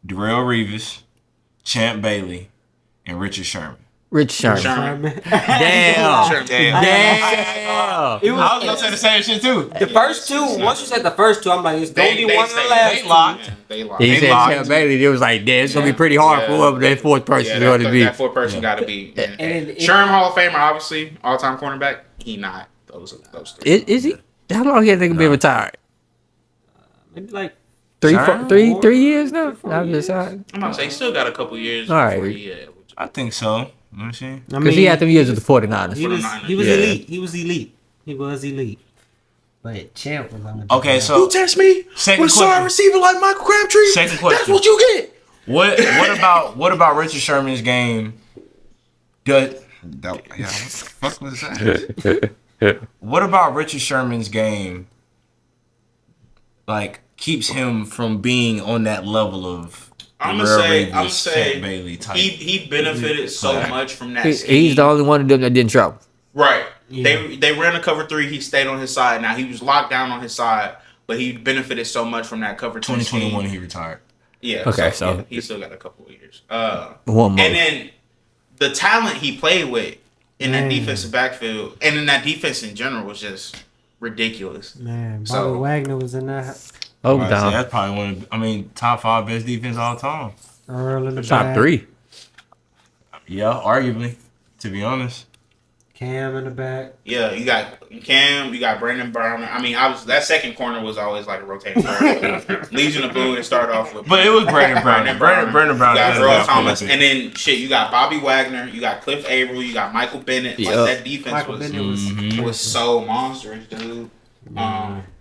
Darrell Reeves, Champ Bailey, and Richard Sherman. Rich Sherman. Sherman. Damn. Sure, damn. Damn. It I was was gonna say the same shit too. the first two. Once you said the first two, I'm like, it's gonna be one of the stay- last. They locked. Yeah, they locked. He They said locked. Champ Bailey. It was like, damn, it's gonna be pretty hard for whoever that fourth person is Yeah, going to be. that 4th person got to be. And then Sherman Hall of Famer, obviously, all-time cornerback. He not those 3. Is he? How long has nigga been retired? Maybe like 3 Sherman? years now. I'm just saying. I'm about to say he still got a couple years All right. before he I think so. Let me see. I Because mean, he had them years with the 49ers. he was Yeah. elite. He was elite. But Champ was on the. Okay, so Test me second with a sorry question. receiver like Michael Crabtree. Second question. That's what you get. What about Richard Sherman's game? What the fuck was that? What about Richard Sherman's game? Like keeps him from being on that level of. I'm Darrell gonna Reeves, say Champ Bailey type. he benefited so much from that. He's the only one of them that didn't travel. Right. Yeah. They ran a cover 3. He stayed on his side. Now he was locked down on his side, but he benefited so much from that cover 2 2021 scheme. he retired. Yeah. Okay, so so- yeah, he still got a couple of years. One more. And then the talent he played with in that Man. defensive backfield and in that defense in general was just ridiculous. Man, Bobby So- Wagner was in that. Oh, Right, so down. that's probably one. Top 5 best defense all time. Earl in the Top back, 3. Yeah, arguably. To be honest. Cam in the back. Yeah, you got Cam, you got Brandon Brown. I mean, that second corner was always like a rotating corner. Legion of Boom to start off with. But it was Brandon Brown. Brandon Brown. You got is Earl definitely Thomas, good. and then shit, you got Bobby Wagner, you got Cliff Averill, you got Michael Bennett. Yup. Like that defense Michael was Bennett was. Mhm. was so monstrous, dude.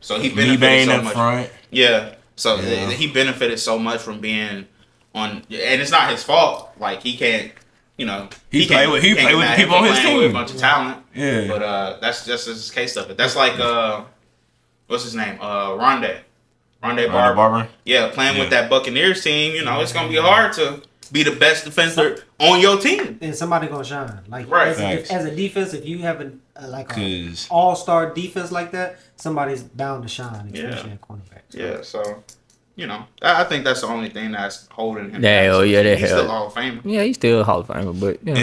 So he Lee benefited Bain so up much. front. Yeah. So Yeah. he benefited so much from being on, and it's not his fault. Like he can't, He can't- played with can't the get mad people at on his playing with team. a bunch of talent. Yeah. But that's just his case of it. That's like what's his name? Rondé Barber. Yeah, playing with that Buccaneers team, it's gonna be hard to be the best defender on your team. And somebody gonna shine. Like Right. as a defense, if you have a like a 'Cause- all-star defense like that, somebody's bound to shine, especially Yeah. at cornerback. Yeah, so you know, I think that's the only thing that's holding him. Yeah, back. oh, yeah, that He's still help. a Hall of Famer. Yeah, he's still a Hall of Famer, but yeah.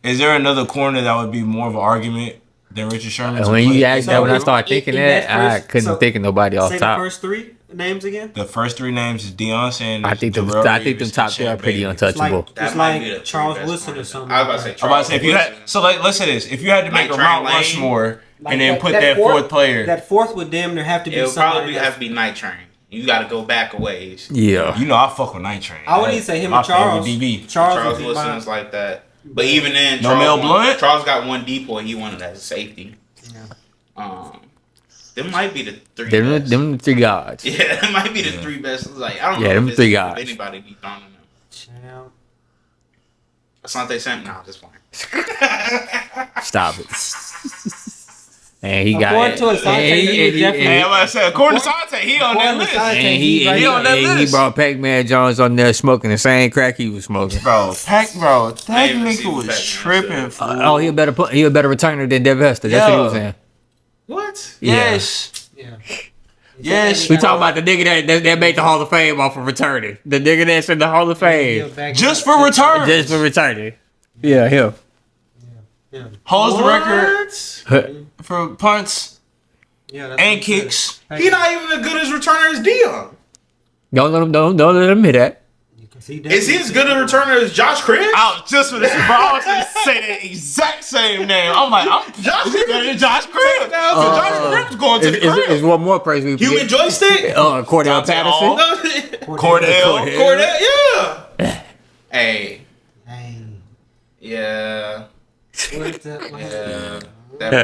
Is there another corner that would be more of an argument than Richard Sherman? And to when play? you asked that, when I started in thinking that that, I first- couldn't so- think of nobody off Say the top. first three names again. The first three names is Deion Sanders. I think them Darrell top Reeves, three are and pretty Champ untouchable. Bailey. It's might like be the Charles best Woodson or corners. something. I was about to say like I'm about to say if you had Wilson. so like let's say this, if you had to make Like a Mount Trey Lane. Rushmore Like and then put that fourth- fourth player, That fourth would damn near have to be It would somebody. probably have to be Night Train. You got to go back a ways. Yeah. you know I fuck with Night Train. I wouldn't even say him My and Charles. favorite DB. Charles Charles would be Wilson mine. is like that. But even then, No Mel Blount? Charles got one depoy. He wanted as a safety. Them might be the three best. Them the three guards. Yeah, that might be the three best. It's like I don't Yeah, know them if it's- three if guys. anybody be throwing them. Champ. Asante Samuel. Nah, just playing. Stop it. And he According got to Asante, and he was definitely- Hey, I'm about to say according to Sante, he on that According to list. Sante, and he on that he list. brought Pac-Man Jones on there smoking the same crack he was smoking. Bro, that I ain't even nigga seen was Pac-Man tripping. shit. Fool. Oh, he a better returner than Dev Hester. That's what he was Yeah. saying. What? Yes, Yeah. yes. We talking about the nigga that made the Hall of Fame off of returning. The nigga that's in the Hall of Fame Just for return. just for returning. Yeah, him. Holds the record What? for punts Yeah, that's and what he said. kicks. He not even as good as returner as Dion. Don't let him hear that. Because he Is he as good a returner as Josh Cribbs? I was just for this, bro. I was gonna say that exact same name. I'm like, Josh Cribbs better than Josh Cribbs. Josh Cribbs going to the Is crib. one more praise we Human joystick? Cordell Dante Patterson. Cordell. Cordell, yeah. Hey, Hey. yeah. What the- what Yeah.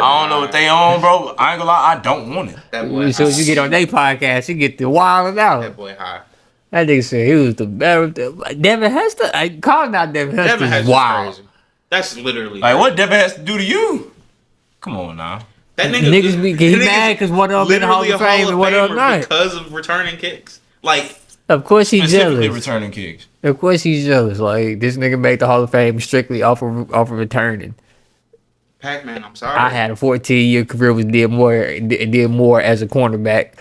I don't know what they on, bro. I ain't gonna lie, I don't want it. That boy As soon as you high. get on their podcast, you get the wilding out. That boy high. That nigga said he was the better. Devin Hester, I calling out Devin Hester Devin is has wild. crazy. That's literally Like, what Devin has to do to you? Come on now. that nigga. Niggas be getting mad because one of them in the Hall literally of a Fame and one of them Famer not. because of returning kicks. Like Of course he's Specifically jealous. returning kicks. Of course he's jealous. Like this nigga made the Hall of Fame strictly off of returning. Pac-Man, I'm sorry. I had a 14-year career, did more as a cornerback.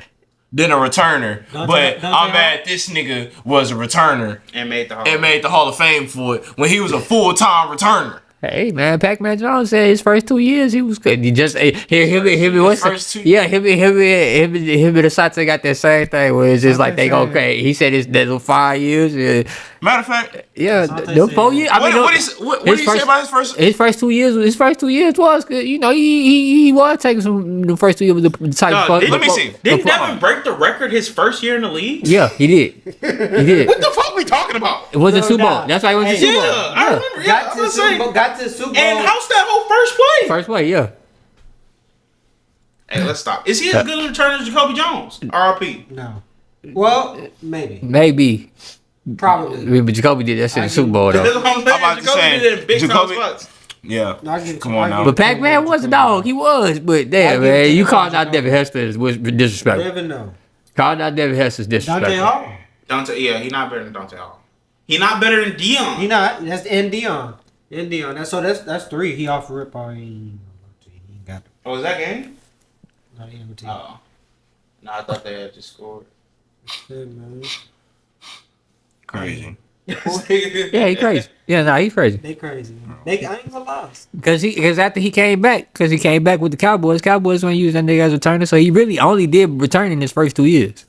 Then a returner. But Dante I'm mad this nigga was a returner and made the Hall. and made the Hall of Fame for it when he was a full-time returner. Hey man, Pac-Man Jones said his first 2 years he was good. He just him and what's First two- yeah him and the Asante got that same thing where it's just like they go okay. He said it's that 5 years. Matter of fact, Yeah, Asante the said- 4 years. I mean, what did he say about his first? His first 2 years. His first 2 years was good. You know, he was taking some. The first 2 years was the type. No, of let me see. Didn't Devin break the record his first year in the league? Yeah, he did. He did. What the fuck we talking about? It was a No Super Bowl. doubt. That's why he went to Hey, Super Yeah, Bowl. I remember. Yeah, I Got to was the gonna Super Bowl. say. Got to the Super Bowl. And how's that whole first play? First play, yeah. Hey, let's stop. Is he as good a returner as Jacoby Jones? R.I.P. No. Well, maybe. Maybe. Probably. But Jacoby did that shit in the Super Bowl That's though. what I'm saying. I'm about to Jacoby say, did it in big time Jacoby- spots. Yeah. No, I get Come you. on I now. get But Pac-Man was a dog. He was. But damn, man, you called out Devin Hester was disrespectful. Never know. Called out Devin Hester is Dante disrespectful. Hall? Dante, yeah, he not better than Dante Hall. He not better than Dion. He not. That's and Dion. And Dion. That's three. He off rip. He got Oh, was that game? not even team. Oh. No, I thought they had just scored. Man. Crazy. Yeah, he crazy. Yeah, nah, he crazy. They crazy. Man. They I ain't gonna lie. Because after he came back, with the Cowboys want to use that nigga as a returner, so he really only did return in his first 2 years.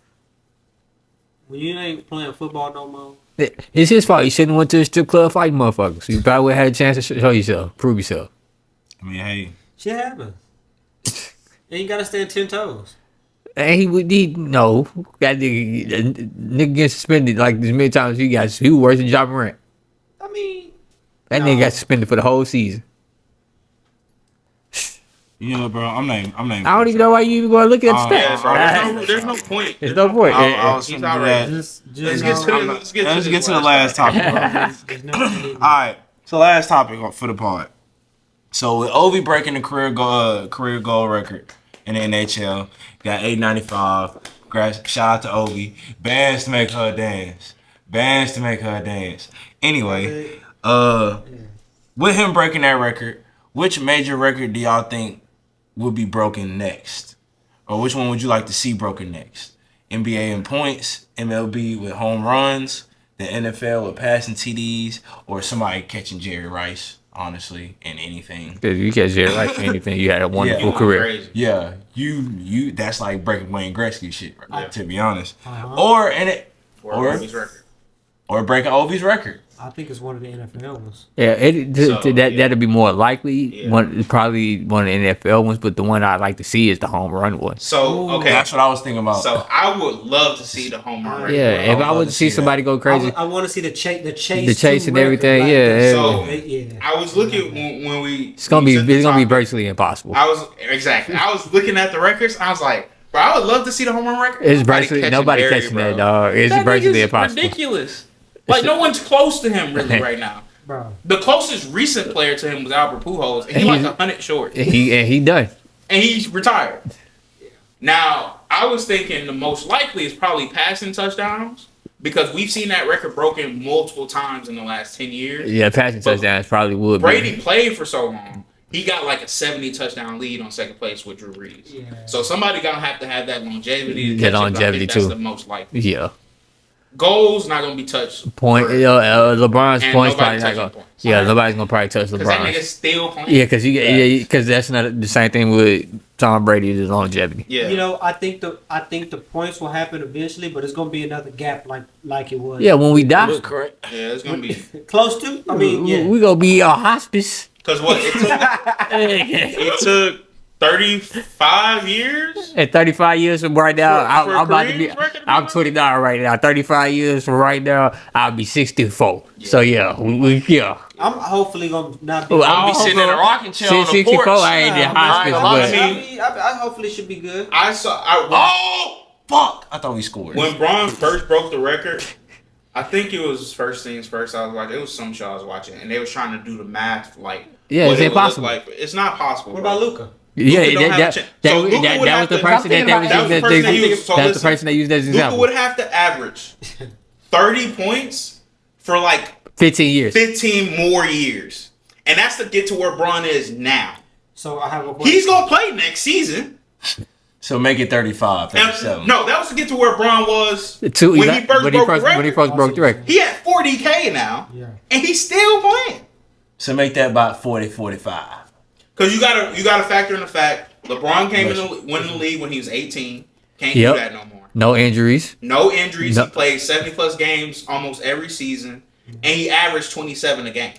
When you ain't playing football no more. It's his fault. He shouldn't have went to the strip club fighting motherfuckers. You probably would have had a chance to show yourself, prove yourself. I mean, hey. Shit happens. And you gotta stand 10 toes. And no, that nigga get suspended like as many times as you guys. He was worse than John Morant. I mean, That nigga got suspended for the whole season. You know what, bro? I'm not. I don't even know why you even going to look at the Yeah, stats. bro. There's no point. There's no point. I was He's finna do outrageous. that. just Let's get to know, let's get Let's to get to the last topic, bro. there's no- All right. So last topic for the pod. So with Ovi breaking the career goal record in the NHL, got 895. Shout out to Ovi. Bands to make her dance. Bands to make her dance. Anyway, with him breaking that record, which major record do y'all think would be broken next, or which one would you like to see broken next? NBA in points, MLB with home runs, the NFL with passing TDs, or somebody catching Jerry Rice, honestly, in anything. Because you catch Jerry Rice for anything, you had a wonderful career. Crazy. Yeah, you that's like breaking Wayne Gretzky shit, right, to be honest. Or Ovi's record. Or breaking Ovi's record. I think it's one of the NFL ones. Yeah, that'd be more likely. Yeah. Probably one of the NFL ones, but the one I'd like to see is the home run one. So okay, That's what I was thinking about. so I would love to see the home run record. Yeah, if I love would to see see somebody go crazy, I want to see the chase, the chase to and record, everything. like, Yeah, So yeah. I was looking when we. it's gonna be set the topic, virtually impossible. I was looking at the records. I was like, bro, I would love to see the home run record. It's virtually nobody Barry, catching bro. that, dog. It's That virtually nigga's impossible. ridiculous. Like no one's close to him really right now. Bro. The closest recent player to him was Albert Pujols, and he's like 100 short, And he done. and he's retired. Now, I was thinking the most likely is probably passing touchdowns because we've seen that record broken multiple times in the last 10 years. Yeah, passing touchdowns probably would. Brady played for so long. He got like a 70 touchdown lead on second place with Drew Brees. Yeah. So somebody gonna have to have that longevity. To That catch it, but I longevity, think that's too. the most likely. Yeah. Goals not gonna be touched. LeBron's And points nobody probably not touching going. points. Yeah, nobody's gonna probably touch Because that nigga's LeBron. still playing. Yeah, because that's not the same thing with Tom Brady. The longevity. Yeah. You know, I think the points will happen eventually, but it's gonna be another gap like it was. Yeah, when we die, correct. Yeah, it's gonna be Close to. I mean, yeah. we gonna be on hospice. because what it took 35 years. At 35 years from right now, For I'm about to be. Kareem's record, I'm 29 right now. 35 years from right now, I'll be 64. So yeah, yeah. I'm hopefully gonna not be. Well, I'll be I sitting in a rocking chair on the 64, porch. I ain't in hospice, I but mean- I hopefully should be good. Oh fuck! I thought we scored. When Braun first broke the record, I think it was First Things First. I was watching. It was some show I was watching, and they was trying to do the math, like Yeah, what it's it would look impossible. Like. It's not possible. What bro. about Luca? yeah, Luka don't have a chance. So Luka would that was have the to- person that that was the person that used. So that's the listen, person that used that as an Luka example. would have to average 30 points for like 15 years. 15 more years, and that's to get to where Braun is now. So I have a question. He's gonna play next season. So make it 35, And, 37. no, that was to get to where Braun was when When he first broke the record. when he first broke the record. He had 40K now, Yeah. and he's still playing. So make that about 40, 45. Because you gotta factor in the fact LeBron came went in the league when he was 18. Can't Yep. do that no more. No injuries. No injuries. No. He played 70 plus games almost every season, and he averaged 27 a game.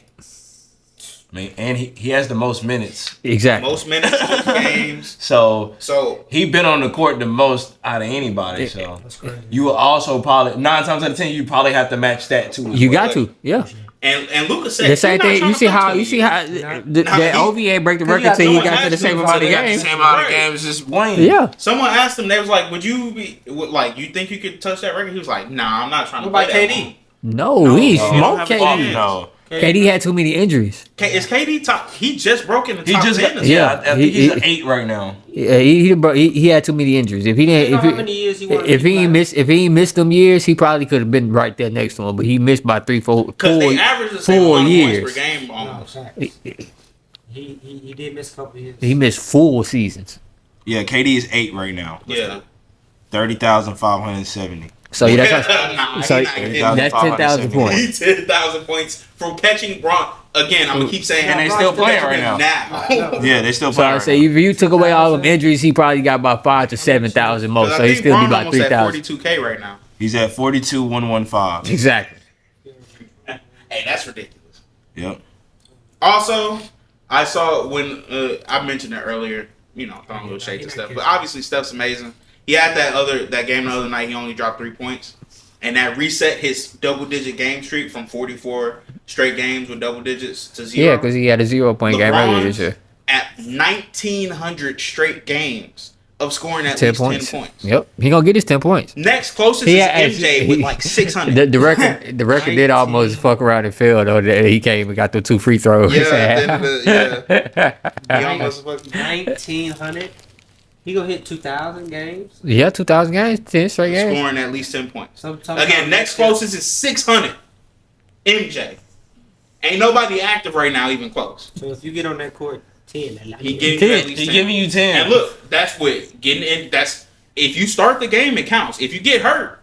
I mean, and he has the most minutes. Exactly. Most minutes, most games. So So he been on the court the most out of anybody. So That's crazy. you will also probably 9 times out of 10 you probably have to match that too. as You well. got to. Yeah. and Luka said The same "You're not thing. trying You to see play how 20 you see years." how that he- OVA break the Cause record till no he one got to has the to, same so amount of they got the games. Same amount of Right. games as Wayne. Yeah. Someone asked him, they was like, "Would you be like? You think you could touch that record?" He was like, "Nah, I'm not trying to What play about that KD? long." No, he No, smoked you don't have a KD. No. KD had too many injuries. Is KD top? He just broke in the He top just 10. got, Yeah. I think he's an 8 right now. Yeah, he had too many injuries. If he You didn't, know if how he, many years he wanted if to he be ain't playing? missed, if he ain't missed them years, he probably could have been right there next to him. But he missed by 3, 4, Because they 4, average the same 4 amount of years. points per game No, almost. facts. He did miss a couple of years. He missed full seasons. Yeah, KD is 8 right now. Yeah. 30,570. So yeah, that's Nah, so he not getting that's 10,000 points. points. He 10,000 points from catching Braun. Again, I'm gonna keep saying And they Braun still still playing catching right him now. now. Yeah, they still So playing I right say now. if you took away all them injuries, he probably got about 5 to 7,000 more. 'Cause So I he think still be Braun about almost at 3,000. 42K right now. He's at 42,115. Exactly. Hey, that's ridiculous. Yep. Also, I saw when I mentioned it earlier, you know, throwing a little shade to Steph, but obviously Steph's amazing. He had that game the other night. He only dropped 3 points, and that reset his double-digit game streak from 44 straight games with double digits to 0. Yeah, because he had a 0-point game earlier this year. At 1,900 straight games of scoring at 10 least points. 10 points. Yep, he gonna get his 10 points. Next closest He is had- MJ with like 600. The record did almost fuck around and fail though. That he came and got the 2 free throws. yeah. He almost fucking 1,900. He gonna hit 2,000 games. Yeah, 2,000 games, 10 straight games. scoring at least 10 points. Sometimes Again, next closest is 600. MJ. Ain't nobody active right now even close. So if you get on that court 10, He getting you at least He 10. giving you 10. And look, that's with getting in. That's if you start the game, it counts. If you get hurt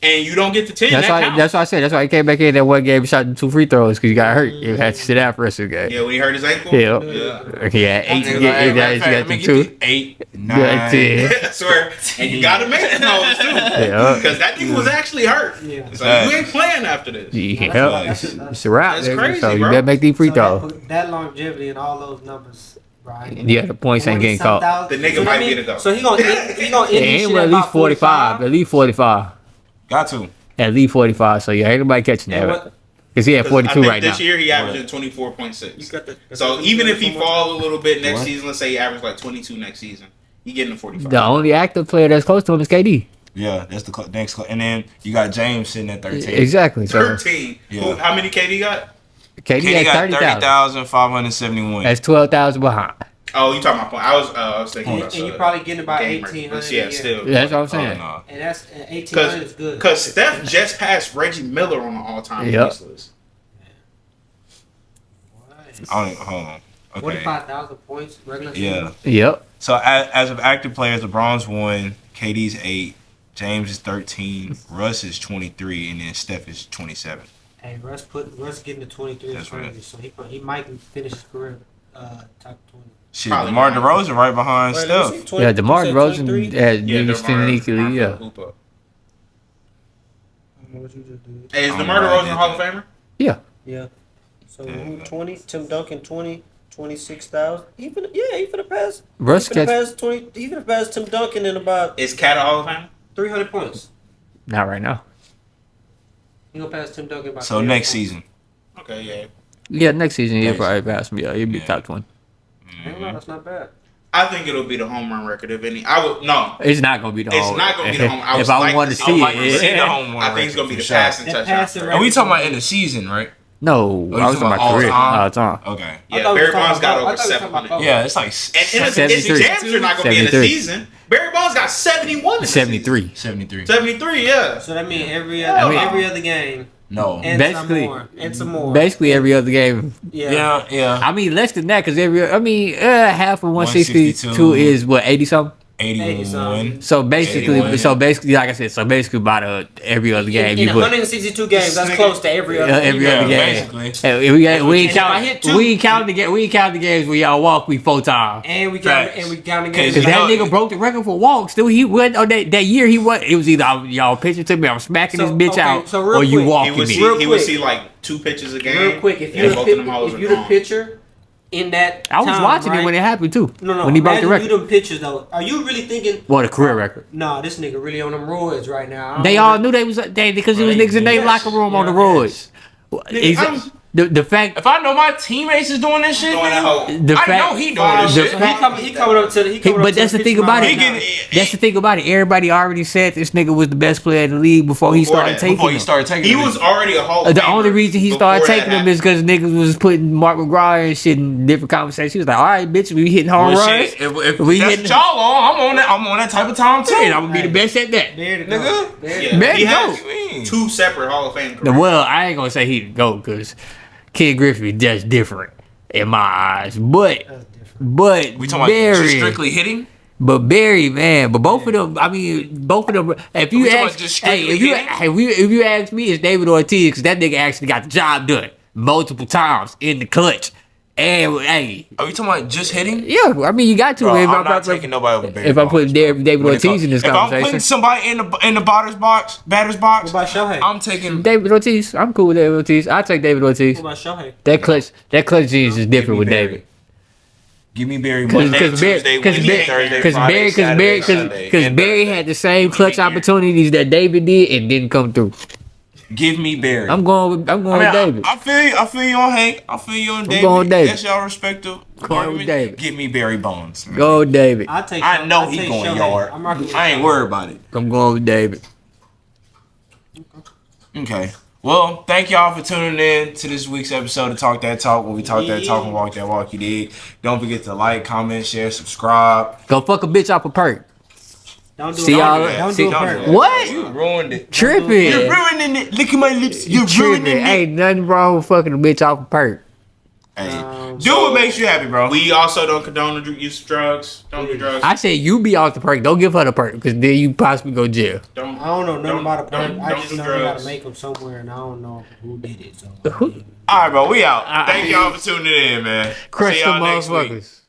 and you don't get the 10, That's that why. counts. That's why I said. That's why he came back in that one game, and shot 2 free throws because he got hurt. He had to sit out for the rest of the game. Yeah, when he hurt his ankle. Yeah. Yeah. He had 8. Nigga, He like, hey, matter got of fact, let me the get 2. the 8, Yeah, 9. 10. I swear. And you gotta make the noise too. Yeah. Because that nigga was actually hurt. Yeah. So you ain't playing after this. Yeah. It's a wrap. That's Nigga. crazy, So you bro. better make these free throws. That longevity and all those numbers, right? Yeah, the points ain't getting caught. The nigga might get it though. So he gonna end Yeah, this shit at at least about 45. At least 45. Got to. At least 45. So yeah, ain't nobody catching And that. what- Because he had 'Cause 42 I think right now. this year he averaging 24.6. got the- So even if he fall a little bit next What? season, let's say he averages like 22 next season, he getting a 45. The only active player that's close to him is KD. Yeah, that's the next. And then you got James sitting at 13. Exactly. So 13. Yeah. How many KD got? KD KD had got 30,000. 30,571. That's 12,000 behind. Oh, you talking about point? I was thinking And, about and you probably getting about game 1,800. records. Yeah, still. That's what I'm Oh, saying. no. And that's 1,800 is good. Because Steph just passed Reggie Miller on the all-time Yep. release list. I don't even, hold on. Okay. 45,000 points regular season. Yeah. Yep. So as of active players, LeBron's 1, KD's 8, James is 13, Russ is 23, and then Steph is 27. Hey, Russ getting to 23 is That's crazy. right. So he might finish his career top 20. Shit, Probably DeMar not. DeRozan right behind Wait, Steph. let me see, 20 Yeah, DeMar you said DeRozan 23? had Yeah, used DeMar uniquely. Yeah. hoop up. What you just did? Hey, is I don't DeMar know, I DeRozan did a Hall of that. Famer? Yeah. Yeah. So Yeah. who 20? Tim Duncan 20, 26,000. He finna pass. Russ He finna catch pass 20. He finna pass Tim Duncan in about Is Cat a Hall of Famer? 300 points. not right now. He gonna pass Tim Duncan by. So 300 next points. season. Okay, yeah. Yeah, next season he'll Next probably pass me. Yeah, he'll be Yeah. top 20. Hell no, that's not bad. I think it'll be the home run record if any. I would no. It's not gonna be the It's home. not gonna be the home. I If would I like want to to see- see I would like to it, see yeah. the home run I think it's gonna be record the for passing That touchdown. passing record. Are we record- talking about in the season, right? No, you I was talking talking about about career all all the time. Okay. I Yeah, thought we Barry were talking Bonds got about- I over thought we were 700. talking about- Yeah, it's like And it's 73. damn sure not gonna be in the 73. season. Barry Bonds got 71 in the 73. 73. season. 73, yeah. So that means every I other game No. and Basically- some more. Basically every other game. Yeah, yeah. I mean less than that because half of 162 is what 80 something. 81. So basically, 81. like I said, about every other game in you put. 162 games, that's close to every other. Every Yeah, other game. basically. Hey, we ain't And if I count. hit two- We ain't count the games where y'all walk me 4 times. And we Facts. got to Cause Cause you that know- nigga broke the record for walks. Still, he went on that year. He was. It was either y'all pitching to me, I'm smacking So, this bitch okay, out, so real or you quick, walking He would me. see, Real he would quick. see like 2 pitches a game. Real quick, if and you're both the of them hoes were gone. pitcher in that, I was time, watching right? it when it happened too. No, when he broke the imagine record. you them pitchers though. Are you really thinking? Well, the career record. Nah, this nigga really on them roids right now. I don't They know. all knew they was because it was niggas in their Yes. locker room on the Yeah, roads. I'm- The fact If I know my teammates is doing this shit, Doing that nigga, whole. the I fact know he doing this the shit. fact- He coming up to the. He coming up but to that's the thing pitch about mound it. right He now. That's the thing about it. Everybody already said this nigga was the best player in the league before he Before started that. taking before he them. started taking He it. was already a Hall of The Famer only reason he before started that taking them happened. is because niggas was putting Mark McGuire and shit in different conversations. He was like, all right, bitch, we hitting home Well, runs. shit, if We that's hitting- what y'all on, I'm on that type of time too. And I'm gonna be the best at that. There to Nigga. go. There to Yeah, go. Man, he go. has What you mean? 2 separate Hall of Fame careers. Well, I ain't gonna say he the GOAT because Ken Griffey just different in my eyes. But That's different. but We talking about Barry, just strictly hitting? but Barry, man, but both of them. I mean, both of them. If you We talking ask, about just hey, strictly if you ask me, it's David Ortiz because that nigga actually got the job done multiple times in the clutch. And hey, Are we talking about just hitting? yeah, I mean, you got to. Bro, if I'm not taking nobody over Barry If I'm Bonds, putting bro. David When it Ortiz comes- in this if I'm conversation, putting somebody in the batter's box, What about Shohei? I'm taking. David Ortiz, I'm cool with David Ortiz. I take David Ortiz. What about Shohei? That clutch genes is different me with Barry. David. Give me Barry Monday, Because Tuesday, Wednesday, Thursday, Friday, Saturday, Sunday, and Barry had the same clutch opportunities that David did and didn't come through. Give me Barry. I'm going with David. I feel you on Hank. I feel you on David. going with David. That's y'all respective Going with argument. David. Give me Barry Bonds. man. Go David. I take. I know I'll he take going Shohei. yard. I'm rocking with I ain't Shohei. worried about it. I'm going with David. Okay. Well, thank y'all for tuning in to this week's episode of Talk That Talk, where we talk that talk and walk that walk you dig. Don't forget to like, comment, share, subscribe. Go fuck a bitch off a perk. Don't do See it. y'all- Don't see- do it. Don't Perk. do What? You ruined it. Tripping. You're ruining it. Look at my lips. You're Tripping. ruining it. Ain't nothing wrong with fucking a bitch off a perk. Hey, do what makes you happy, bro. We also don't condone the use of drugs. Don't do drugs. I say you be off the perk. Don't give her the perk because then you possibly go jail. I don't know nothing about a perk. I just do know they gotta drugs. make them somewhere, and I don't know who did it. So All right, bro. We out. Thank y'all for tuning in, man. Crush See the y'all next week. motherfuckers.